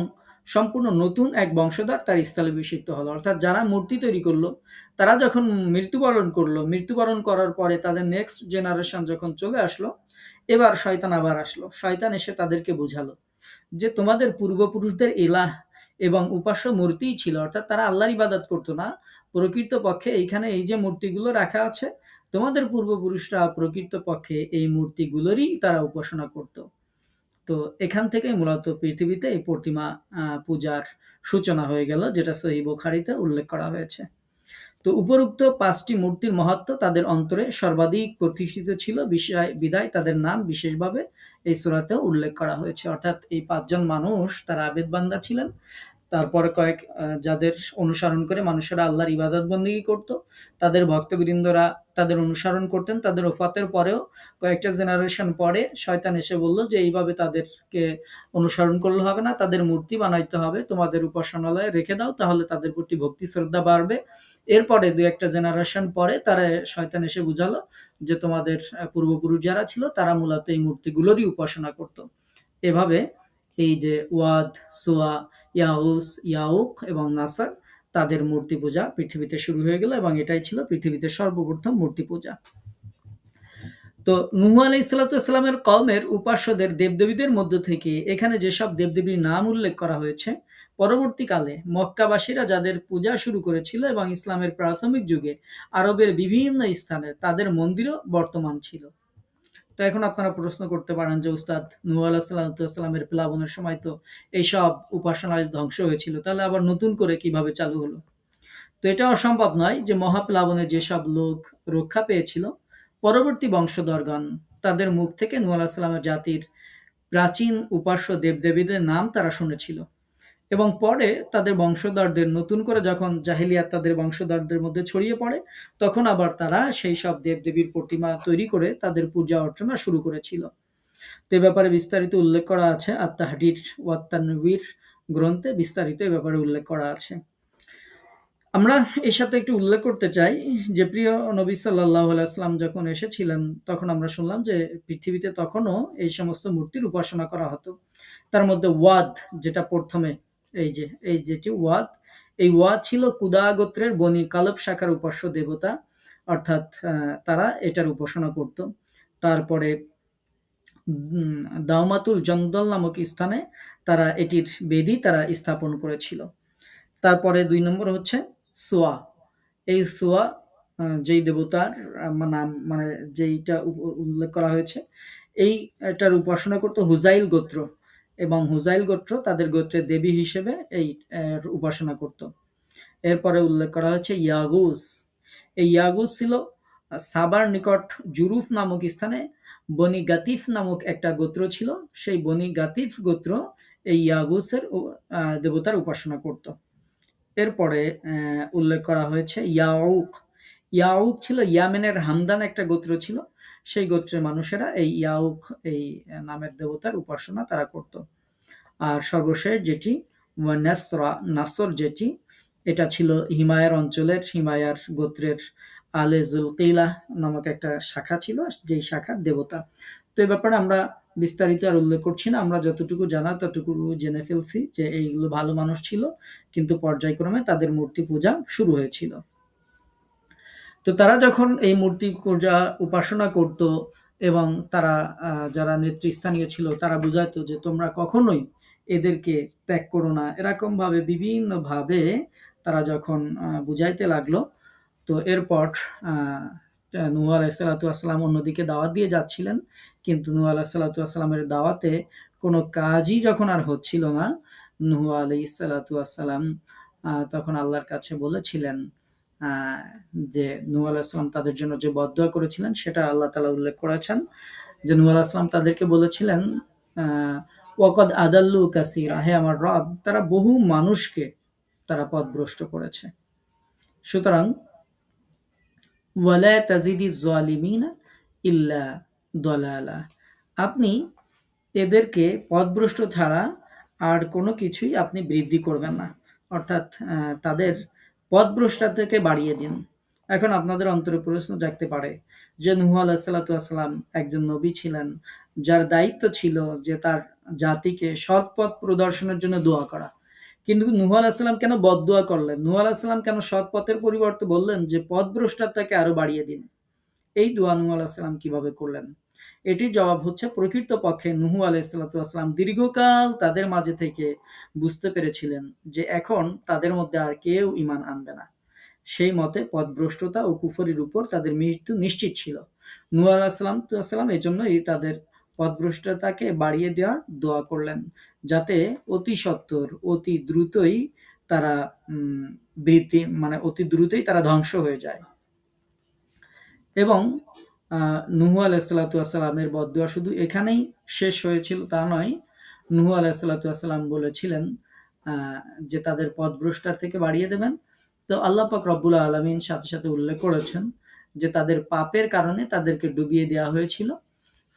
সম্পূর্ণ নতুন এক বংশধর তার স্থলাভিষিক্ত হলো। অর্থাৎ যারা মূর্তি তৈরি করলো তারা যখন মৃত্যুবরণ করার পরে তাদের নেক্সট জেনারেশন যখন চলে আসলো, এবার শয়তান আবার আসলো। শয়তান এসে তাদেরকে বুঝালো যে তোমাদের পূর্বপুরুষদের ইলাহ এবং উপাস্য মূর্তিই ছিল, অর্থাৎ তারা আল্লাহর ইবাদত করতো না। প্রকৃতপক্ষে এইখানে এই যে মূর্তিগুলো রাখা আছে, তোমাদের পূর্বপুরুষরা প্রকৃতপক্ষে এই মূর্তিগুলোরই তারা উপাসনা করত। তো এখান থেকে মূলত পৃথিবীতে এই প্রতিমা পূজার সূচনা হয়ে গেল, যেটা সহিহ বুখারীতে উল্লেখ করা হয়েছে। তো উপরোক্ত ৫টি মূর্তির মাহাত্ম্য তাদের অন্তরে সর্বাধিক প্রতিষ্ঠিত ছিল, বিধায় তাদের নাম বিশেষভাবে এই সূরাতেও উল্লেখ করা হয়েছে। অর্থাৎ এই ৫ জন মানুষ তারা আবেদ বান্দা ছিলেন, তারপরে যাদের অনুসরণ করে মানুষেরা আল্লাহর ইবাদত বন্দেগী করত, তাদের ভক্তবৃন্দরা তাদের অনুসরণ করতেন। তাদের ওফাতের পরেও কয়েকটা জেনারেশন পরে শয়তান এসে বলল যে এইভাবে তাদেরকে অনুসরণ করলে হবে না, তাদের মূর্তি বানাইতে হবে, তোমাদের উপাসনালয়ে রেখে দাও, তাহলে তাদের প্রতি ভক্তি শ্রদ্ধা বাড়বে। এরপরে দুই একটা জেনারেশন পরে তারা শয়তান এসে বুঝালো যে তোমাদের পূর্বপুরুষ যারা ছিল তারা মূলত এই মূর্তিগুলোরই উপাসনা করত। এভাবে এই যে ওয়াদ, সুয়া, ইয়াউস, ইয়াউক এবং নাসার, তাদের মূর্তি পূজা পৃথিবীতে শুরু হয়ে গেল এবং এটাই ছিল পৃথিবীতে সর্বপ্রথম মূর্তি পূজা। তো নূহ আলাইহিসসালামের কওমের উপাস্যদের দেবদেবীদের মধ্য থেকে এখানে যেসব দেবদেবীর নাম উল্লেখ করা হয়েছে, পরবর্তীকালে মক্কাবাসীরা যাদের পূজা শুরু করেছিল এবং ইসলামের প্রাথমিক যুগে আরবের বিভিন্ন স্থানে তাদের মন্দিরও বর্তমান ছিল। তো এখন আপনারা প্রশ্ন করতে পারেন যে উস্তাদ, নূহ আলাইহিসসালামের প্লাবনের সময় তো এইসব উপাসনায় ধ্বংস হয়েছিল, তাহলে আবার নতুন করে কিভাবে চালু হলো? তো এটা অসম্ভব নয় যে মহাপ্লাবনে যেসব লোক রক্ষা পেয়েছিল, পরবর্তী বংশধরগণ তাদের মুখ থেকে নূহ আলাইহিসসালামের জাতির প্রাচীন উপাস্য দেবদেবীদের নাম তারা শুনেছিল এবং পরে তাদের বংশধরদের নতুন করে যখন জাহিলিয়াত তাদের বংশধরদের মধ্যে ছড়িয়ে পড়ে, তখন আবার তারা সেই সব দেবদেবীর প্রতিমা তৈরি করে তাদের পূজা অর্চনা শুরু করেছিল। তো এ ব্যাপারে বিস্তারিত উল্লেখ করা আছে আত-তাহরির ওয়াত তানবীর গ্রন্থে, বিস্তারিত এ ব্যাপারে উল্লেখ করা আছে। আমরা এর সাথে একটু উল্লেখ করতে চাই যে প্রিয় নবী সাল্লাল্লাহু আলাইহি ওয়াসাল্লাম যখন এসেছিলেন, তখন আমরা শুনলাম যে পৃথিবীতে তখনও এই সমস্ত মূর্তির উপাসনা করা হতো। তার মধ্যে ওয়াদ, যেটা প্রথমে এই যেটি ওয়াদ, এই ওয়াদ ছিল কুদা গোত্রের বনি কালব শাখার উপাস্য দেবতা, অর্থাৎ তারা এটার উপাসনা করত। তারপরে দাওমাতুল জন্দল নামক স্থানে তারা এটির বেদি তারা স্থাপন করেছিল। তারপরে ২ নম্বর হচ্ছে সোয়া। এই সোয়া যেই দেবতার নাম, মানে যেইটা উল্লেখ করা হয়েছে, এটার উপাসনা করত হুজাইল গোত্র, এবং হুজাইল গোত্র তাদের গোত্রের দেবী হিসেবে এই উপাসনা করত। এরপরে উল্লেখ করা হয়েছে ইয়াগুস। এই ইয়াগুস ছিল সাবার নিকট জুরুফ নামক স্থানে বনি গাতিফ নামক একটা গোত্র ছিল। সেই বনি গাতিফ গোত্র এই ইয়াগুসের দেবতার উপাসনা করত। এরপরে উল্লেখ করা হয়েছে ইয়াউক। ইয়াউক ছিল ইয়ামেনের হামদান একটা গোত্র ছিল, সেই গোত্রের মানুষেরা এই ইয়াউক এই নামের দেবতার উপাসনা তারা করত। আর সর্বশেষ যেটি নাসর, যেটি এটা ছিল হিমায়ার অঞ্চলের, হিমায়ার গোত্রের আলে জুলকিলা নামক একটা শাখা ছিল, যেই শাখার দেবতা। তো এই ব্যাপারে আমরা বিস্তারিত আর উল্লেখ করছি না, আমরা যতটুকু জানা ততটুকু জেনে ফেলছি যে এইগুলো ভালো মানুষ ছিল, কিন্তু পর্যায়ক্রমে তাদের মূর্তি পূজা শুরু হয়েছিল। তো তারা যখন এই মূর্তি পূজা উপাসনা করত এবং তারা যারা নেতৃস্থানীয় ছিল তারা বুঝাইতো যে তোমরা কখনোই এদেরকে ত্যাগ করো না, এরকম ভাবে বিভিন্ন ভাবে তারা যখন বুঝাইতে লাগলো, তো এরপর নূহ আলাইহিসসালাতু ওয়াসসালাম অন্যদিকে দাওয়াত দিয়ে যাচ্ছিলেন, কিন্তু নূহ আলাইহিসসালাতু ওয়াসসালামের দাওয়াতে কোনো কাজই যখন আর হচ্ছিল না, নূহ আলাইহিসসালাতু ওয়াসসালাম তখন আল্লাহর কাছে বলেছিলেন যে নূহ আলাইহিস সালাম তাদের জন্য যে বদদোয়া করেছিলেন সেটা আল্লাহ তাআলা উল্লেখ করেছেন যে নূহ আলাইহিস সালাম তাদেরকে বলেছিলেন ওয়াকাদ আদাল্লু কাসীরা, হে আমার রব, তারা বহু মানুষকে তারা পথভ্রষ্ট করেছে। সুতরাং ওয়ালা তাজিদিজ জালিমিনা ইল্লা দালালা, আপনি এদেরকে পথভ্রষ্ট ছাড়া আর কোনো কিছুই আপনি বৃদ্ধি করবেন না, অর্থাৎ তাদের পথভ্রষ্টা থেকে বাড়িয়ে দিন। এখন আপনাদের অন্তরে প্রশ্ন জাগতে পারে যে নূহ আলাইহিসসালাতু ওয়াসসালাম একজন নবী ছিলেন, যার দায়িত্ব ছিল যে তার জাতিকে সৎ পথ প্রদর্শনের জন্য দোয়া করা, কিন্তু নূহ আলাইহিস সালাম কেন বদদোয়া করলেন? নূহ আলাইহিস সালাম কেন সৎ পথের পরিবর্তে বললেন যে পথভ্রষ্টাটাকে আরো বাড়িয়ে দিন? এই দোয়া নূহ আলাইহিস সালাম কিভাবে করলেন? এটির জবাব হচ্ছে প্রকৃতপক্ষে নূহ আলাইহিসসালাতু ওয়াসসালাম দীর্ঘকাল তাদের মাঝে থেকে বুঝতে পেরেছিলেন যে এখন তাদের মধ্যে আর কেউ ঈমান আনবে না। সেই মতে পথভ্রষ্টতা ও কুফরির উপর তাদের মৃত্যু নিশ্চিত ছিল। নূহ আলাইহিসসালাম এজন্যই তাদের পথভ্রষ্টতাকে বাড়িয়ে দেওয়ার দোয়া করলেন, যাতে অতি সত্বর, অতি দ্রুতই তারা অতি দ্রুতই তারা ধ্বংস হয়ে যায়। এবং নূহ আলাইহিসসালাতু ওয়াসসালামের বদদোয়া শুধু এখানেই শেষ হয়েছিল তা নয়। নূহ আলাইহিসসালাতু ওয়াসসালাম বলেছিলেন যে তাদের পথভ্রষ্টার থেকে বাড়িয়ে দেবেন। তো আল্লাহ পাক রব্বুল আলামিন সাথে সাথে উল্লেখ করেছেন যে তাদের পাপের কারণে তাদেরকে ডুবিয়ে দেওয়া হয়েছিল,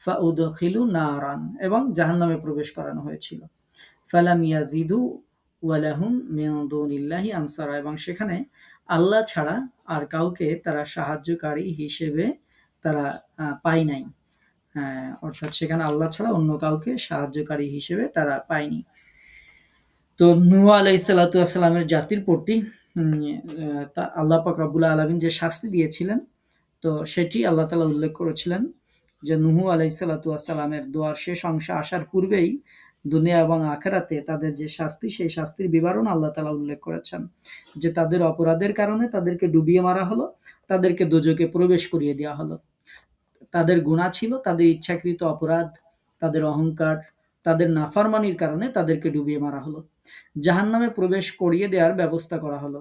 ফাউদখিলু নারান, এবং জাহান্নামে প্রবেশ করানো হয়েছিল। ফালাম ইয়াজিদু ওয়ালাহুম মিন দুনিল্লাহি আনসারা, এবং সেখানে আল্লাহ ছাড়া আর কাউকে তারা সাহায্যকারী হিসেবে তারা পায় নাই। অর্থাৎ সেখানে আল্লাহ ছাড়া অন্য কাউকে সাহায্যকারী হিসেবে তারা পায়নি। তো নূহ আলাইহিসসালামের জাতির প্রতি আল্লাহ পাক রব্বুল আলামিন যে শাস্তি দিয়েছিলেন, তো সেটি আল্লাহ তাআলা উল্লেখ করেছিলেন যে নূহ আলাইহিসসালামের দোয়ার শেষ অংশে আসার পূর্বেই দুনিয়া এবং আখিরাতে তাদের যে শাস্তি, সেই শাস্তির বিবরণ আল্লাহ তাআলা উল্লেখ করেছেন যে তাদের অপরাধের কারণে তাদেরকে ডুবিয়ে মারা হলো, তাদেরকে দোজখে প্রবেশ করিয়ে দেওয়া হলো। তাদের গুনাহ ছিল তাদের ইচ্ছাকৃত অপরাধ, তাদের অহংকার, তাদের নাফরমানির কারণে তাদেরকে ডুবিয়ে মারা হলো, জাহান্নামে প্রবেশ করিয়ে দেওয়ার ব্যবস্থা করা হলো।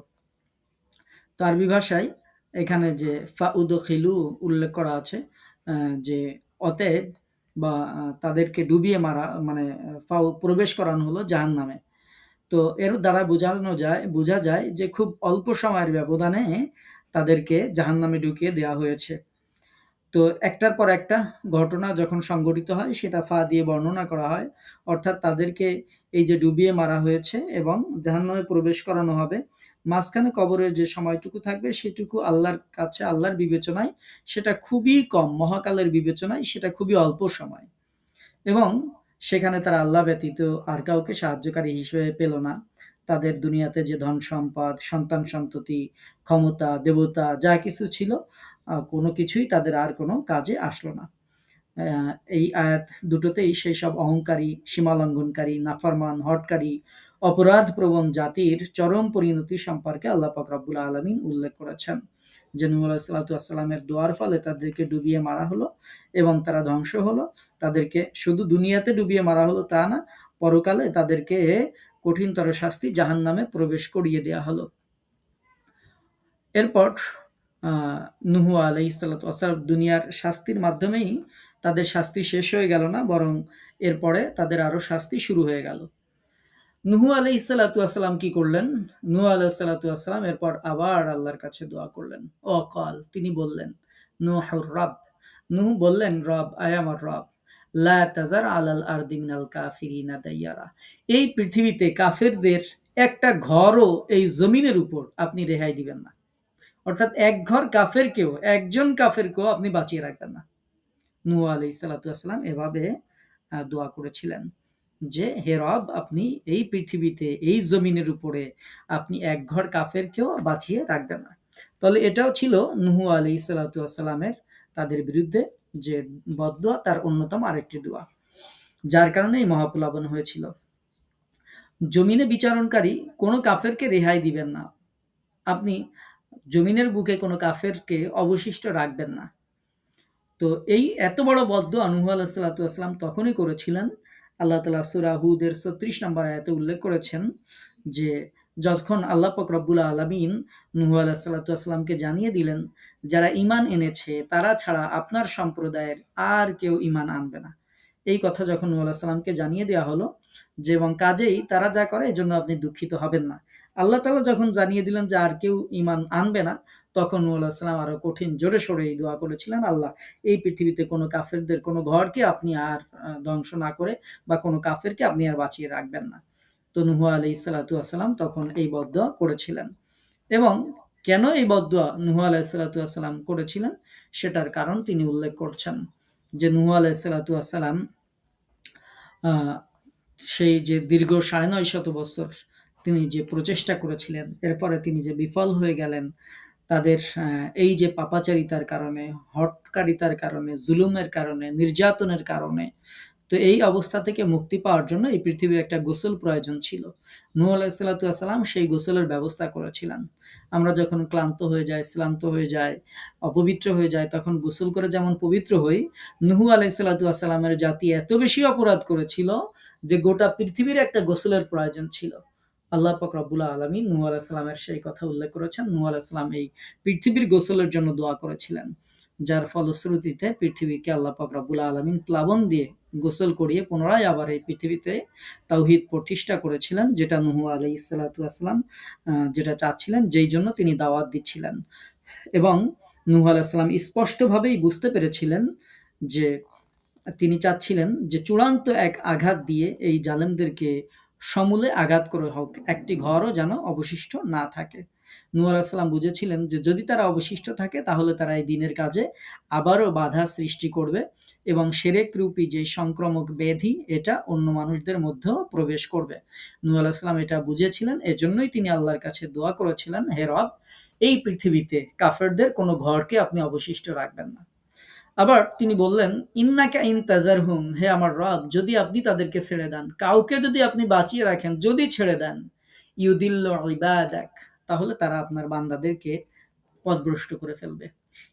তো আরবি ভাষায় এখানে যে ফাউদখিলু উল্লেখ করা আছে, যে অতএব বা তাদেরকে ডুবিয়ে মারা মানে প্রবেশ করানো হলো জাহান্নামে। তো এর দ্বারা বোঝা যায় যে খুব অল্প সময়ের ব্যবধানে তাদেরকে জাহান্নামে ঢুকিয়ে দেওয়া হয়েছে। তো একটার পর একটা ঘটনা যখন সংঘটিত হয় সেটা ফা দিয়ে বর্ণনা করা হয়, অর্থাৎ তাদেরকে এই যে ডুবিয়ে মারা হয়েছে এবং জাহান্নামে প্রবেশ করানো হবে, মাঝখানে কবরের যে সময়টুকু থাকবে সেটুকু আল্লাহর কাছে, আল্লাহর বিবেচনায় সেটা খুবই কম, মহাকালের বিবেচনায় সেটা খুবই অল্প সময়, এবং সেখানে তারা আল্লাহ ব্যতীত আর কাউকে সাহায্যকারী হিসেবে পেল না। তাদের দুনিয়াতে যে ধন সম্পদ, সন্তান সন্ততি, ক্ষমতা, দেবতা যা কিছু ছিল, কোনো কিছুই তাদের আর কোনো কাজে আসলো না। এই আয়াত দুটোতেই সেই সব অহংকারী, সীমালঙ্ঘনকারী, নাফরমান, হঠকারী, অপরাধ প্রবণ জাতির চরম পরিণতি সম্পর্কে আল্লাহ পাক রব্বুল আলামিন উল্লেখ করেছেন যে নূহ আলাইহিসসালামের দোয়ার ফলে তাদেরকে ডুবিয়ে মারা হলো এবং তারা ধ্বংস হলো। তাদেরকে শুধু দুনিয়াতে ডুবিয়ে মারা হলো তা না, পরকালে তাদেরকে কঠিনতর শাস্তি জাহান্নামে প্রবেশ করিয়ে দেওয়া হলো। এরপর নূহ আলাইহিসসালাম দুনিয়ার শাস্তির মাধ্যমেই তাদের শাস্তি শেষ হয়ে গেল না, বরং এরপরে তাদের আরো শাস্তি শুরু হয়ে গেল। নূহ আলাইহিসসালাম কি করলেন? নূহ আলাইহিসসালাম এরপর আবার আল্লাহর কাছে দোয়া করলেন। ওয়াকাল, তিনি বললেন, নূহুর রব, নূহ বললেন, রব, আয় আমার রব, লা তাজার আলাল আরদি মিনাল কাফিরিনা দাইয়ারা, এই পৃথিবীতে কাফেরদের একটা ঘরও এই জমিনের উপর আপনি রেহাই দিবেন না। অর্থাৎ এক ঘর কাফেরকেও, একজন কাফেরকেও আপনি বাঁচিয়ে রাখবেন না। নূহ আলাইহিসসালাম এভাবে দোয়া করেছিলেন যে হে রব, আপনি এই পৃথিবীতে, এই জমিনের উপরে আপনি এক ঘর কাফেরকেও বাঁচিয়ে রাখবেন না। তাহলে এটাও ছিল নূহ আলাইহিসসালামের তাদের বিরুদ্ধে যে বদদোয়া, তার অন্যতম আরেকটি দোয়া, যার কারণে এই মহাপ্লাবন হয়েছিল। জমিনে বিচরণকারী কোনো কাফেরকে রেহাই দিবেন না, আপনি জমিনের বুকে কোনো কাফেরকে অবশিষ্ট রাখবেন না। তো এই এত বড় বদদোয়া নূহ আলাইহিসসালাম তখনই করেছিলেন। আল্লাহ তাআলা সূরা হুদের ৩৬ নম্বর আয়াতে উল্লেখ করেছেন যে যখন আল্লাহ পাক রব্বুল আলামিন নূহ আলাইহিসসালামকে জানিয়ে দিলেন যারা ঈমান এনেছে তারা ছাড়া আপনার সম্প্রদায়ের আর কেউ ঈমান আনবে না। এই কথা যখন নূহ আলাইহিসসালামকে জানিয়ে দেওয়া হলো যে এবং কাজেই তারা যা করে এজন্য আপনি দুঃখিত হবেন না, আল্লাহ তাআলা যখন জানিয়ে দিলেন যে আর কেউ ঈমান আনবে না, তখন নূহ আলাইহিসসালাম আরো কঠিন জোরে সোরে এই দোয়া করেছিলেন, আল্লাহ, এই পৃথিবীতে কোনো কাফেরদের কোনো ঘরকে আপনি আর ধ্বংস না করে বা কোনো কাফেরকে আপনি আর বাঁচিয়ে রাখবেন না। তো নূহ আলাইহিসসালাম তখন এই বদদোয়া করেছিলেন। এবং কেন এই বদদোয়া নূহ আলাইহিসসালাম করেছিলেন সেটার কারণ তিনি উল্লেখ করছেন যে নূহ আলাইহিসসালাম সেই যে দীর্ঘ ৯৫০ বছর তিনি যে প্রচেষ্টা করেছিলেন, এরপরে তিনি যে বিফল হয়ে গেলেন তাদের এই যে পাপাচারিতার কারণে, হঠকারিতার কারণে, জুলুমের কারণে, নির্যাতনের কারণে, তো এই অবস্থা থেকে মুক্তি পাওয়ার জন্য এই পৃথিবীর একটা গোসল প্রয়োজন ছিল। নূহ আলাইহিসসালাম সেই গোসলের ব্যবস্থা করেছিলেন। আমরা যখন ক্লান্ত হয়ে যাই, শ্রান্ত হয়ে যাই, অপবিত্র হয়ে যায়, তখন গোসল করে যেমন পবিত্র হই, নূহ আলাইহিসসালামের জাতি এত বেশি অপরাধ করেছিল যে গোটা পৃথিবীর একটা গোসলের প্রয়োজন ছিল। আল্লাহ পাক রব্বুল আলামিন নূহ আলাইহিস সালামের সেই কথা উল্লেখ করেছেন। নূহ আলাইহিস সালাম এই পৃথিবীর গোসলের জন্য দোয়া করেছিলেন। যার ফলশ্রুতিতে পৃথিবীকে আল্লাহ পাক রব্বুল আলামিন প্লাবন দিয়ে গোসল করিয়ে পুনরায় আবার এই পৃথিবীতে তাওহীদ প্রতিষ্ঠা করেছিলেন, যেটা নূহ আলাইহিস সালাতু ওয়াসসালাম যেটা চাচ্ছিলেন, যেই জন্য তিনি দাওয়াত দিচ্ছিলেন। এবং নূহ আলাইহিস সালাম স্পষ্টভাবেই বুঝতে পেরেছিলেন যে তিনি চাচ্ছিলেন যে চূড়ান্ত এক আঘাত দিয়ে এই জালেমদেরকে সমূলে আঘাত করে হোক, একটি ঘরও যেন অবশিষ্ট না থাকে। নূহ আলাইহিস সালাম বুঝেছিলেন যে যদি তারা অবশিষ্ট থাকে তাহলে তারা এই দিনের কাজে আবারও বাধা সৃষ্টি করবে এবং শিরক রূপী যে সংক্রামক ব্যাধি এটা অন্য মানুষদের মধ্যেও প্রবেশ করবে। নূহ আলাইহিস সালাম এটা বুঝেছিলেন, এজন্যই তিনি আল্লাহর কাছে দোয়া করেছিলেন, হে রব, এই পৃথিবীতে কাফেরদের কোনো ঘরকে আপনি অবশিষ্ট রাখবেন না। আবার তিনি বললেন, ইন্নাকা ইন তাজারহুম, হে আমার রব, যদি আপনি তাদেরকে ছেড়ে দেন, কাউকে যদি আপনি বাঁচিয়ে রাখেন, যদি ছেড়ে দেন, ইউদিল্লু ইবাদাক, তাহলে তারা আপনার বান্দাদেরকে পথভ্রষ্ট করে ফেলবে।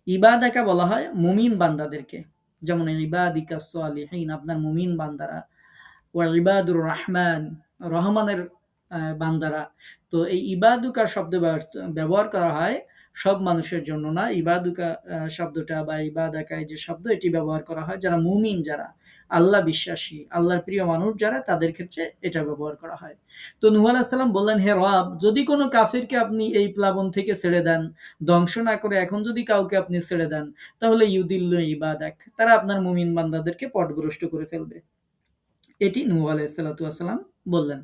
ইবাদাকা বলা হয় মুমিন বান্দাদেরকে, যেমন ইবাদিকা সালিহিন, আপনার মুমিন বান্দারা, ওয়া ইবাদুর রহমান, রহমানের বান্দারা। তো এই ইবাদুকা শব্দ ব্যবহার করা হয় সব মানুষের জন্য না। ইবাদুকা শব্দটা বা ইবাদাকা যে শব্দ, এটি ব্যবহার করা হয় যারা মুমিন, যারা আল্লাহ বিশ্বাসী, আল্লাহর প্রিয় মানুষ যারা, তাদের ক্ষেত্রে এটা ব্যবহার করা হয়। তো নূহ আলাইহিস সালাম বললেন, হে রব, যদি কোনো কাফিরকে আপনি এই প্লাবন থেকে ছেড়ে দেন, ধ্বংস না করে এখন যদি কাউকে আপনি ছেড়ে দেন, তাহলে ইউদিল্লু ইবাদাক, তারা আপনার মুমিন বান্দাদেরকে পথভ্রষ্ট করে ফেলবে। এটি নূহ আলাইহিস সালাতু ওয়াসসালাম বললেন।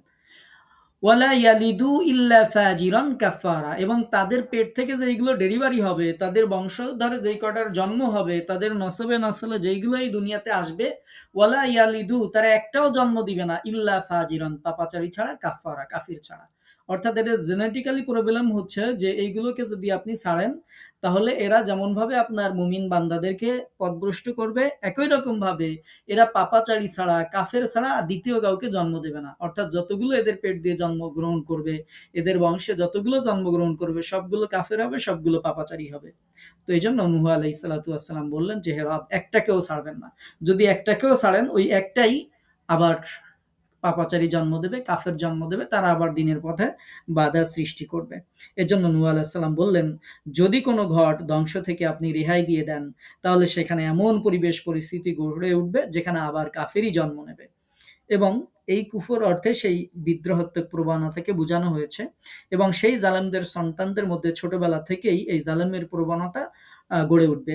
ওয়ালা ইয়ালিদু ইল্লা ফাজিরান কাফারা, এবং তাদের পেট থেকে যেইগুলো ডেলিভারি হবে, তাদের বংশধরে যেই কটার জন্ম হবে, তাদের নসবে নসলে যেইগুলো এই দুনিয়াতে আসবে, ওয়ালা ইয়ালিদু, তারা একটাও জন্ম দিবে না, ইল্লা ফাজিরান, পাপাচারী ছাড়া, কাফারা, কাফির ছাড়া। অর্থাৎ এটা জেনেটিক্যালি প্রবলেম হচ্ছে যে এইগুলোকে যদি আপনি ছাড়েন, তাহলে এরা যেমন ভাবে আপনার মুমিন বান্দাদেরকে পথভ্রষ্ট করবে, একই রকম ভাবে এরা পাপাচারী ছাড়া, কাফের ছাড়া দ্বিতীয় কাউকে জন্ম দেবে না। অর্থাৎ যতগুলো এদের পেট দিয়ে জন্মগ্রহণ করবে, এদের বংশে যতগুলো জন্মগ্রহণ করবে, সবগুলো কাফের হবে, সবগুলো পাপাচারী হবে। তো এই জন্য নূহ আলাইহিস সালাতু ওয়াসসালাম বললেন যে হে রব, একটাকেও ছাড়বেন না। যদি একটাকেও ছাড়েন, ওই একটাই আবার পাপাচারী জন্ম দেবে, কাফের জন্ম দেবে, তারা আবার দিনের পথে বাধা সৃষ্টি করবে। এজন্য নূহ আলাইহিস সালাম বললেন, যদি কোনো ঘর ধ্বংস থেকে আপনি রেহাই দিয়ে দেন, তাহলে সেখানে এমন পরিবেশ পরিস্থিতি গড়ে উঠবে যেখানে আবার কাফেরই জন্ম নেবে। এবং এই কুফর অর্থে সেই বিদ্রোহাত্মক প্রবণতাকে বোঝানো হয়েছে, এবং সেই জালেমদের সন্তানদের মধ্যে ছোটবেলা থেকেই এই জালেমের প্রবণতা গড়ে উঠবে।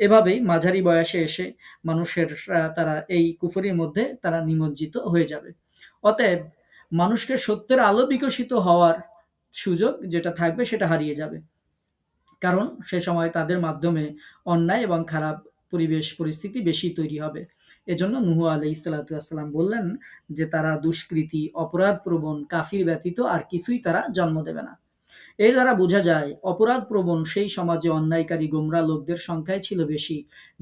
এভাবেই মাঝারি বয়সে এসে মানুষের তারা এই কুফরির মধ্যে তারা নিমজ্জিত হয়ে যাবে। অতএব মানুষকে সত্যের আলো বিকশিত হওয়ার সুযোগ যেটা থাকবে সেটা হারিয়ে যাবে, কারণ সে সময় তাদের মাধ্যমে অন্যায় এবং খারাপ পরিবেশ পরিস্থিতি বেশি তৈরি হবে। এজন্য নূহ আলাইহিস সালাতু ওয়াসসালাম বললেন যে তারা দুষ্কৃতী, অপরাধ প্রবণ, কাফির ব্যতীত আর কিছুই তারা জন্ম দেবে না। এর দ্বারা বোঝা যায় অপরাধ প্রবণ সেই সমাজে অন্যায়কারী গোমরা লোকদের সংখ্যাই ছিল বেশি,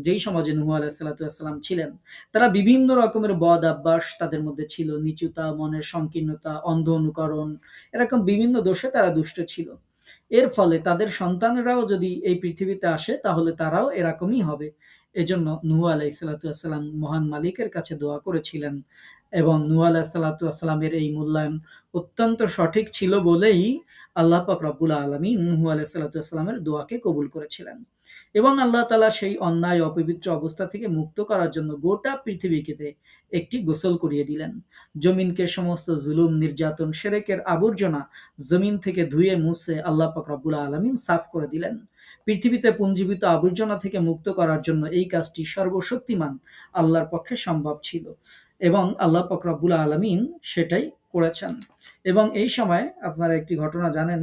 যেই সমাজে নূহ আলাইহিস সালাতু ওয়াসসালাম ছিলেন। তারা বিভিন্ন রকমের বদ অভ্যাস তাদের মধ্যে ছিল, নিচুতা, মনের সংকীর্ণতা, অন্ধ অনুকরণ, এরকম বিভিন্ন দোষে তারা দুষ্ট ছিল। এর ফলে তাদের সন্তানেরাও যদি এই পৃথিবীতে আসে, তাহলে তারাও এরকমই হবে। এজন্য নূহ আলাইহিস সালাতু ওয়াসসালাম মহান মালিকের কাছে দোয়া করেছিলেন, এবং নূহ আলাইহিস সালাতু ওয়াসসালামের এই মূল্যায়ন অত্যন্ত সঠিক ছিল বলেই আল্লাহ পাক রব্বুল আলামিন নূহ আলাইহিস সালাতু ওয়াসসালামের দোয়াকে কবুল করেছিলেন। এবং আল্লাহ তাআলা সেই অন্যায় অপবিত্র অবস্থা থেকে মুক্ত করার জন্য গোটা পৃথিবীকে একটি গোসল করিয়ে দিলেন। জমিনকে সমস্ত জুলুম, নির্যাতন, শিরকের আবর্জনা জমিন থেকে ধুয়ে মুছে আল্লাহ পাক রব্বুল আলামিন সাফ করে দিলেন। পৃথিবীতে পুঞ্জীভূত আবর্জনা থেকে মুক্ত করার জন্য এই কাজটি সর্বশক্তিমান আল্লাহর পক্ষে সম্ভব ছিল, এবং আল্লাহ পাক রব্বুল আলামিন সেটাই করেছেন। এবং এই সময় আপনারা একটি ঘটনা জানেন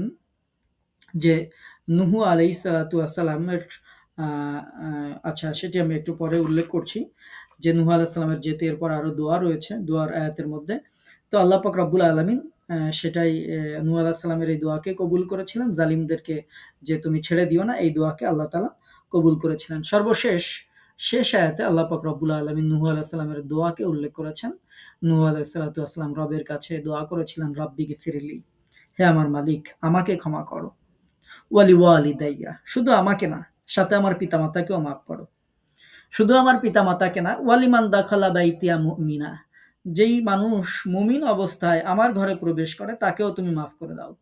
যে নূহ আলাইহিস সালাতু ওয়াসসালামের আচ্ছা, সেটি আমি একটু পরে উল্লেখ করছি যে নূহ আলাইহিস সালামের যেহেতু এরপর আরো দোয়া রয়েছে, দোয়ার আয়াতের মধ্যে, তো আল্লাহ পাক রব্বুল আলামিন সেটাই নূহ আলাইহিস সালামের এই দোয়াকে কবুল করেছিলেন, জালিমদেরকে যে তুমি ছেড়ে দিও না, এই দোয়াকে আল্লাহ তাআলা কবুল করেছিলেন। সর্বশেষ শেষ আয়াতে আল্লাহ পাক রব্বুল আলামিন নূহ আলাইহিস সালামের দোয়াকে উল্লেখ করেছেন। নূহ আলাইহিস সালাতু ওয়াসসালাম রবের কাছে দোয়া করেছিলেন, রব্বি গফিরলি, হে আমার মালিক, আমাকে ক্ষমা করো, ওয়ালি ওয়ালিদাইয়া, শুধু আমাকে না, সাথে আমার পিতামাতাকেও মাফ করো। শুধু আমার পিতামাতাকে না, ওয়ালিমান দাখালা বাইতিয়া মুমিনা, যেই মানুষ মুমিন অবস্থায় আমার ঘরে প্রবেশ করে তাকেও তুমি মাফ করে দাও।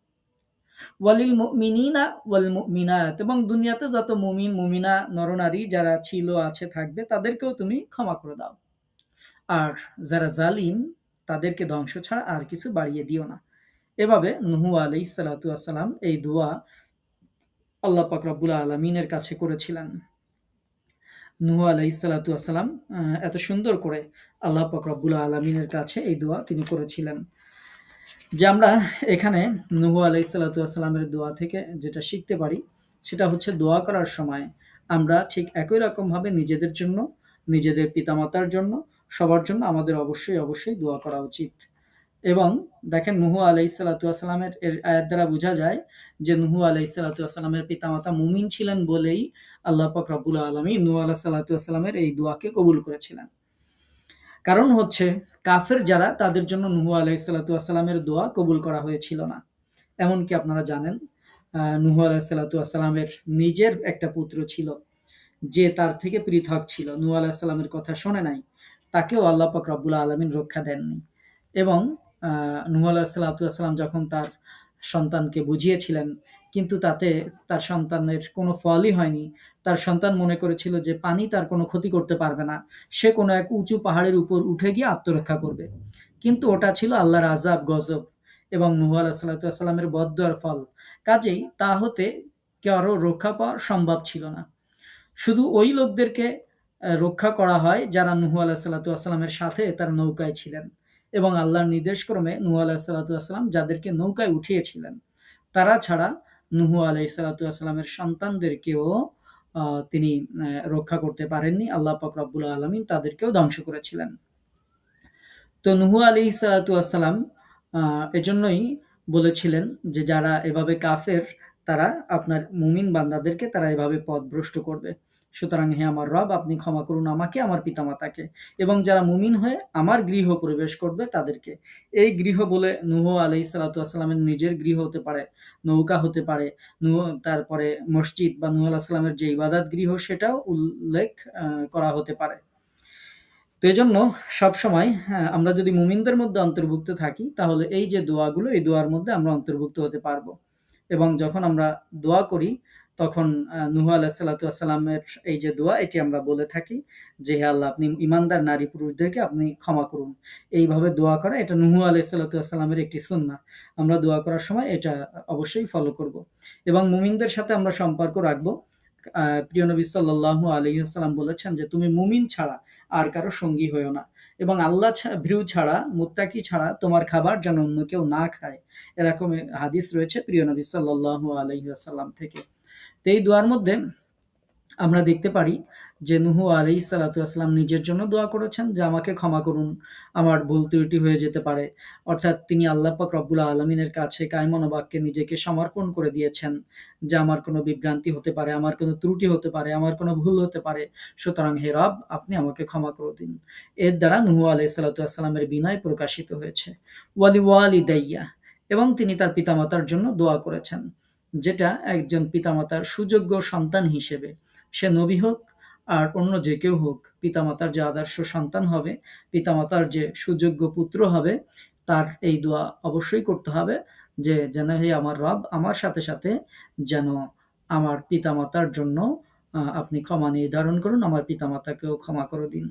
ওয়ালিল মুমিনিনা ওয়াল মুমিনাত, এবং দুনিয়াতে যত মুমিন মুমিনা নরনারী যারা ছিল আছে থাকবে তাদেরকেও তুমি ক্ষমা করে দাও। আর যারা জালিম তাদেরকে ধ্বংস ছাড়া আর কিছু বাড়িয়ে দিও না। এভাবে নূহ আলাইহিস সালাতু ওয়াস সালাম এই দোয়া আল্লাহ পাক রব্বুল আলামিনের কাছে করেছিলেন। নূহ আলাইহিস সালাতু ওয়াস সালাম এত সুন্দর করে আল্লাহ পাক রব্বুল আলামিনের কাছে এই দোয়া তিনি করেছিলেন। যে আমরা এখানে নূহ আলাইহিস সালাতু ওয়াস সালামের দোয়া থেকে যেটা শিখতে পারি সেটা হচ্ছে দোয়া করার সময় আমরা ঠিক একই রকমভাবে নিজেদের জন্য, নিজেদের পিতামাতার জন্য, সবার জন্য আমাদের অবশ্যই দোয়া করা উচিত। এবং দেখেন নূহ আলাইহিস সালাতু ওয়াস সালামের এর আয়াত দ্বারা বোঝা যায় যে নূহ আলাইহিস সালাতু ওয়াস সালামের পিতামাতা মুমিন ছিলেন বলেই আল্লাহ পাক রব্বুল আলামিন নূহ আলাইহিস সালাতু ওয়াস সালামের এই দোয়াকে কবুল করেছিলেন। কারণ হচ্ছে কাফের যারা তাদের জন্য নূহ আলাইহিস সালাতু ওয়াস সালামের দোয়া কবুল করা হয়েছিল না। এমনকি আপনারা জানেন নূহ আলাইহিস সালাতু ওয়াস সালামের নিজের একটা পুত্র ছিল যে তার থেকে পৃথক ছিল, নূহ আলাইহিস সালামের কথা শোনে নাই, তাকেও আল্লাহ পাক রব্বুল আলামিন রক্ষা দেননি। এবং নূহ আলাইহিস সালাতু ওয়াস সালাম যখন তার সন্তানকে বুঝিয়েছিলেন কিন্তু তাতে তার সন্তানের কোনো ফলই হয়নি। তার সন্তান মনে করেছিল যে পানি তার কোনো ক্ষতি করতে পারবে না, সে কোনো এক উঁচু পাহাড়ের উপর উঠে গিয়ে আত্মরক্ষা করবে। কিন্তু ওটা ছিল আল্লাহর আযাব গজব এবং নূহ আলাইহিস সালাতু ওয়াস সালামের বদদুয়ার ফল। কাজেই তা হতে কারো রক্ষা পাওয়া সম্ভব ছিল না। শুধু ওই লোকদেরকে রক্ষা করা হয় যারা নূহ আলাইহিস সালাতু ওয়াস সালামের সাথে তার নৌকায় ছিলেন এবং আল্লাহর নির্দেশক্রমে নূহ আলাইহিস সালাতু ওয়াস সালাম যাদেরকে নৌকায় উঠিয়েছিলেন তারা ছাড়া নূহ আলাইহিস সালাতু ওয়াস সালামের সন্তানদেরকেও তিনি রক্ষা করতে পারেননি। আল্লাহ পাক রব্বুল আলামিন তাদেরকেও ধ্বংস করেছিলেন। তো নূহ আলাইহিস সালাতু ওয়াস সালাম এজন্যই বলেছিলেন যে যারা এভাবে কাফের তারা আপনার মুমিন বান্দাদেরকে তারা এভাবে পথভ্রষ্ট করবে। সুতরাং হে আমার রব, আপনি ক্ষমা করুন আমাকে, আমার পিতামাতাকে, এবং যারা মুমিন হয়ে আমার গৃহ প্রবেশ করবে তাদেরকে। এই গৃহ বলে নূহ আলাইহিস সালাতু ওয়াস সালামের নিজের গৃহ হতে পারে, নৌকা হতে পারে, তারপরে মসজিদ বা নূহ আলাইহিস সালামের যে ইবাদত গৃহ সেটাও উল্লেখ করা হতে পারে। তো এজন্য সবসময় আমরা যদি মুমিনদের মধ্যে অন্তর্ভুক্ত থাকি তাহলে এই যে দোয়াগুলো এই দোয়ার মধ্যে আমরা অন্তর্ভুক্ত হতে পারবো। এবং যখন আমরা দোয়া করি তখন নূহ আলাইহিস সালাতু ওয়াস সালামের এই যে দোয়া এটি আমরা বলে থাকি যে হে আল্লাহ, আপনি ঈমানদার নারী পুরুষদেরকে আপনি ক্ষমা করুন। এইভাবে দোয়া করা এটা নূহ আলাইহিস সালাতু ওয়াস সালামের একটি সুন্নাহ। আমরা দোয়া করার সময় এটা অবশ্যই ফলো করব এবং মুমিনদের সাথে আমরা সম্পর্ক রাখবো। প্রিয় নবী সাল্লাল্লাহু আলাইহি ওয়াসাল্লাম বলেছেন যে তুমি মুমিন ছাড়া আর কারো সঙ্গী হইও না এবং আল্লাহ ভীরু ছাড়া, মুত্তাকি ছাড়া তোমার খাবার যেন অন্য কেউ না খায়। এরকম হাদিস রয়েছে প্রিয় নবী সাল্লাল্লাহু আলাইহি ওয়াসাল্লাম থেকে। তো এই দোয়ার মধ্যে আমরা দেখতে পারি যে নূহ আলাইহিস সালাতু ওয়াস সালাম নিজের জন্য দোয়া করেছেন যে আমাকে ক্ষমা করুন, আমার ভুল ত্রুটি হয়ে যেতে পারে। অর্থাৎ তিনি আল্লাহ পাক রব্বুল আলামিনের কাছে কায়মনোবাক্যে নিজেকে সমর্পণ করে দিয়েছেন যে আমার কোনো বিভ্রান্তি হতে পারে, আমার কোনো ত্রুটি হতে পারে, আমার কোনো ভুল হতে পারে। সুতরাং হে রব, আপনি আমাকে ক্ষমা করে দিন। এর দ্বারা নূহ আলাইহিস সালাতু ওয়াস সালামের বিনয় প্রকাশিত হয়েছে। ওয়ালিদাইয়া, এবং তিনি তার পিতামাতার জন্য দোয়া করেছেন, যেটা একজন পিতামাতার সুযোগ্য সন্তান হিসেবে, সে নবী হোক আর অন্য যে কেউ হোক, পিতামাতার যে আদর্শ সন্তান হবে, পিতামাতার যে সুযোগ্য পুত্র হবে, তার এই দোয়া অবশ্যই করতে হবে যে যেন হে আমার রব, আমার সাথে সাথে যেন আমার পিতামাতার জন্য আপনি ক্ষমা নির্ধারণ করুন, আমার পিতামাতাকেও ক্ষমা করে দিন।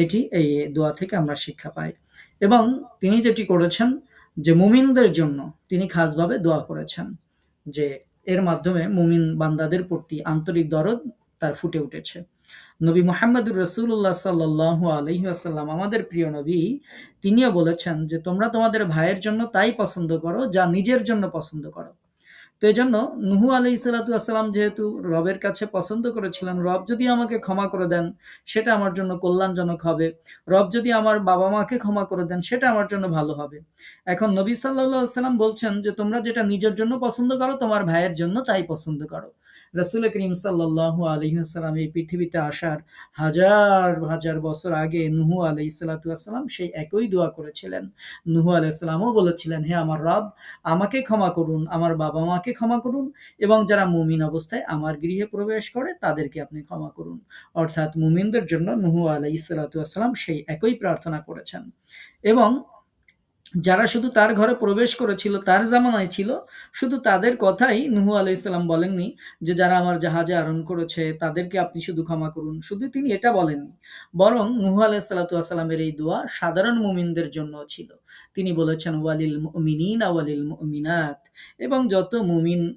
এটি এই দোয়া থেকে আমরা শিক্ষা পাই। এবং তিনি যেটি করেছেন যে মুমিনদের জন্য তিনি খাসভাবে দোয়া করেছেন, যে এর মাধ্যমে মুমিন বান্দাদের প্রতি আন্তরিক দরদ তার ফুটে উঠেছে। নবী মুহাম্মদুর রাসূলুল্লাহ সাল্লাল্লাহু আলাইহি ওয়াসাল্লাম, আমাদের প্রিয় নবী, তিনিও বলেছেন যে তোমরা তোমাদের ভাইয়ের জন্য তাই পছন্দ করো যা নিজের জন্য পছন্দ করো। তো এজন্য নূহ আলাইহিস সালাতু ওয়াস সালাম যেহেতু রবের কাছে পছন্দ করেছিলেন, রব যদি আমাকে ক্ষমা করে দেন সেটা আমার জন্য কল্যাণজনক হবে, রব যদি আমার বাবা মাকে ক্ষমা করে দেন সেটা আমার জন্য ভালো হবে। এখন নবী সাল্লাল্লাহু আলাইহি সাল্লাম বলছেন যে তোমরা যেটা নিজের জন্য পছন্দ করো তোমার ভাইয়ের জন্য তাই পছন্দ করো। রাসূল করিম সাল্লাল্লাহু আলাইহি ওয়াসাল্লাম এই পৃথিবীতে আসার হাজার হাজার বছর আগে নূহ আলাইহিস সালাতু ওয়াস সালাম সেই একই দোয়া করেছিলেন। নূহ আলাইহিস সালামও বলেছিলেন, হে আমার রব, আমাকে ক্ষমা করুন, আমার বাবা মাকে ক্ষমা করুন, এবং যারা মুমিন অবস্থায় আমার গৃহে প্রবেশ করে তাদেরকে আপনি ক্ষমা করুন। অর্থাৎ মুমিনদের জন্য নূহ আলাইহিস সালাতু ওয়াস সালাম সেই একই প্রার্থনা করেছেন। এবং যারা শুধু তার ঘরে প্রবেশ করেছিল, তার জামানায় ছিল, শুধু তাদের কথাই নূহ আলাইহিস সালাম বলেননি যে, "যারা আমার জাহাজে আরোহণ করেছে তাদেরকে আপনি শুধু ক্ষমা করুন।" শুধু তিনি এটা বলেননি। বরং নূহ আলাইহিস সালাতু ওয়াস সালামের এই দোয়া সাধারণ মুমিনদের জন্যও ছিল। তিনি বলেছেন, "ওয়ালিল মুমিনিনা ওয়ালিল মুমিনাত" এবং যত মুমিন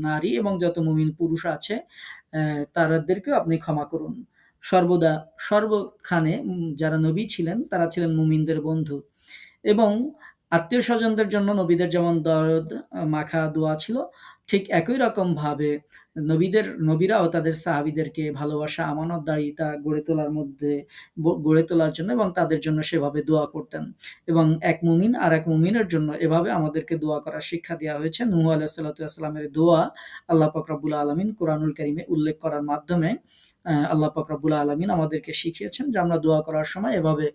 নারী এবং যত মুমিন পুরুষ আছে তাদেরকেও আপনি ক্ষমা করুন। সর্বদা সর্বখানে যারা নবী ছিলেন তারা ছিলেন মুমিনদের বন্ধু। এবং আত্মীয়স্বজনদের জন্য নবীদের যেমন দরদ মাখা দোয়া ছিল, ঠিক একই রকমভাবে নবীরাও তাদের সাহাবীদেরকে ভালোবাসা, আমানতদারিতা গড়ে তোলার জন্য এবং তাদের জন্য সেভাবে দোয়া করতেন। এবং এক মুমিন আরেক মুমিনের জন্য এভাবে আমাদেরকে দোয়া করার শিক্ষা দেওয়া হয়েছে। নূহ আলাইহিস সালাতু ওয়াস সালামের দোয়া আল্লাহ পাক রব্বুল আলামিন কুরআনুল কারীমে উল্লেখ করার মাধ্যমে আল্লাহ পাক রব্বুল আলামিন আমাদেরকে শিখিয়েছেন যে আমরা দোয়া করার সময় এভাবে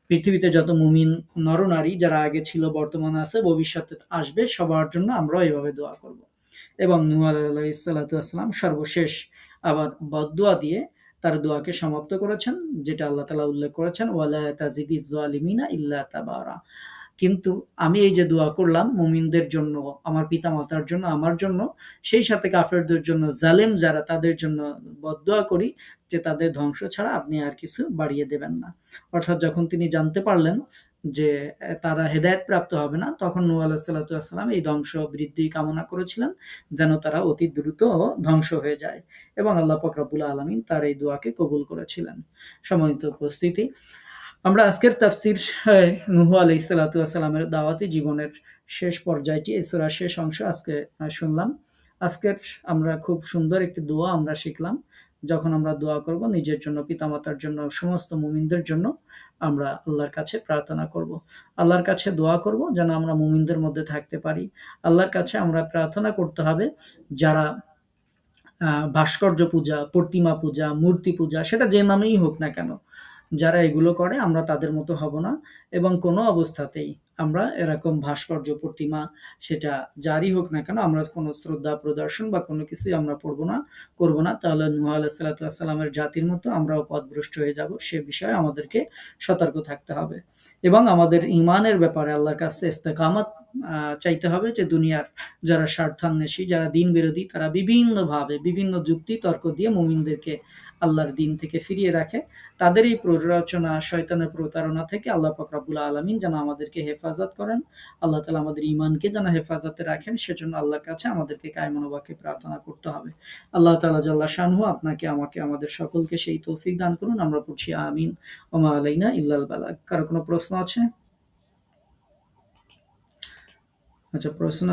পৃথিবীতে যত মুমিন নরনারী যারা আগে ছিল, বর্তমানে আছে, ভবিষ্যতে আসবে, সবার জন্য আমরাও এভাবে দোয়া করব। এবং নূহ আলাইহিস সালাতু ওয়াস সালাম সর্বশেষ আবার বদদুয়া দিয়ে তার দোয়াকে সমাপ্ত করেছেন, যেটা আল্লাহ তাআলা উল্লেখ করেছেন, ওয়ালা তাজিদিজ জালিমিনা ইল্লা তাবারা। কিন্তু আমি এই যে দোয়া করলাম মুমিনদের জন্য, আমার পিতামাতার জন্য, আমার জন্য, সেই সাথে কাফেরদের জন্য, জালেম যারা তাদের জন্য বদদোয়া করি যে তাদের ধ্বংস ছাড়া আপনি আর কিছু বাড়িয়ে দেবেন না। অর্থাৎ যখন তিনি জানতে পারলেন যে তারা হেদায়েত প্রাপ্ত হবে না, তখন নূহ আলাইহিস সালাতু ওয়াস সালাম এই ধ্বংস বৃদ্ধি কামনা করেছিলেন যেন তারা অতি দ্রুত ধ্বংস হয়ে যায়। এবং আল্লাহ পাক রব্বুল আলামিন তার এই দোয়াকে কবুল করেছিলেন। সম্মানিত উপস্থিতি, আমরা আজকের তাফসীর নূহ আলাইহিস সালাতু ওয়াস সালামের দাওয়াতি জীবনের শেষ পর্যায়টি, এই সূরার শেষ অংশ আজকে শুনলাম। আজকের আমরা খুব সুন্দর একটি দোয়া আমরা শিখলাম। যখন আমরা দোয়া করব নিজের জন্য, পিতামাতার জন্য, সমস্ত মুমিনদের জন্য আমরা আল্লাহর কাছে প্রার্থনা করব। আল্লাহর কাছে দোয়া করব যেন আমরা মুমিনদের মধ্যে থাকতে পারি। আল্লাহর কাছে আমরা প্রার্থনা করতে হবে যারা ভাস্কর্য পূজা, প্রতিমা পূজা, মূর্তি পূজা, সেটা যে নামেই হোক না কেন, যারা এগুলো করে আমরা তাদের মতো হব না এবং কোনো অবস্থাতেই আমরা এরকম ভাস্কর্য, প্রতিমা, সেটা যারই হোক না কেন, আমরা কোনো শ্রদ্ধা প্রদর্শন বা কোনো কিছুই আমরা করব না। তাহলে নূহ আলাইহিস সালাতু ওয়াস সালামের জাতির মতো আমরাও পথভ্রষ্ট হয়ে যাব। সে বিষয়ে আমাদেরকে সতর্ক থাকতে হবে এবং আমাদের ঈমানের ব্যাপারে আল্লাহর কাছে ইস্তেকামত চাইতে হবে যে দুনিয়ার যারা স্বার্থান্বেষী, যারা দিন বিরোধী, তারা বিভিন্নভাবে বিভিন্ন যুক্তি তর্ক দিয়ে মুমিনদেরকে আল্লাহর দিন থেকে ফিরিয়ে রাখে। তাদের এই প্ররোচনা, শয়তানের প্রতারণা থেকে আল্লাহ পাক রব্বুল আলামিন যেন আমাদেরকে হেফাজত করেন। আল্লাহ তাআলা আমাদের ঈমানকে যেন হেফাজতে রাখেন, সেজন্য আল্লাহর কাছে আমাদেরকে কায়মন ওয়াক্যে প্রার্থনা করতে হবে। আল্লাহ তাআলা জাল্লা শানহু আপনাকে, আমাকে, আমাদের সকলকে সেই তৌফিক দান করুন। আমরা পড়ছি আমিন। ওয়া মা আলাইনা ইল্লাল বালাগ। কারো কোনো প্রশ্ন আছে? আচ্ছা, প্রশ্ন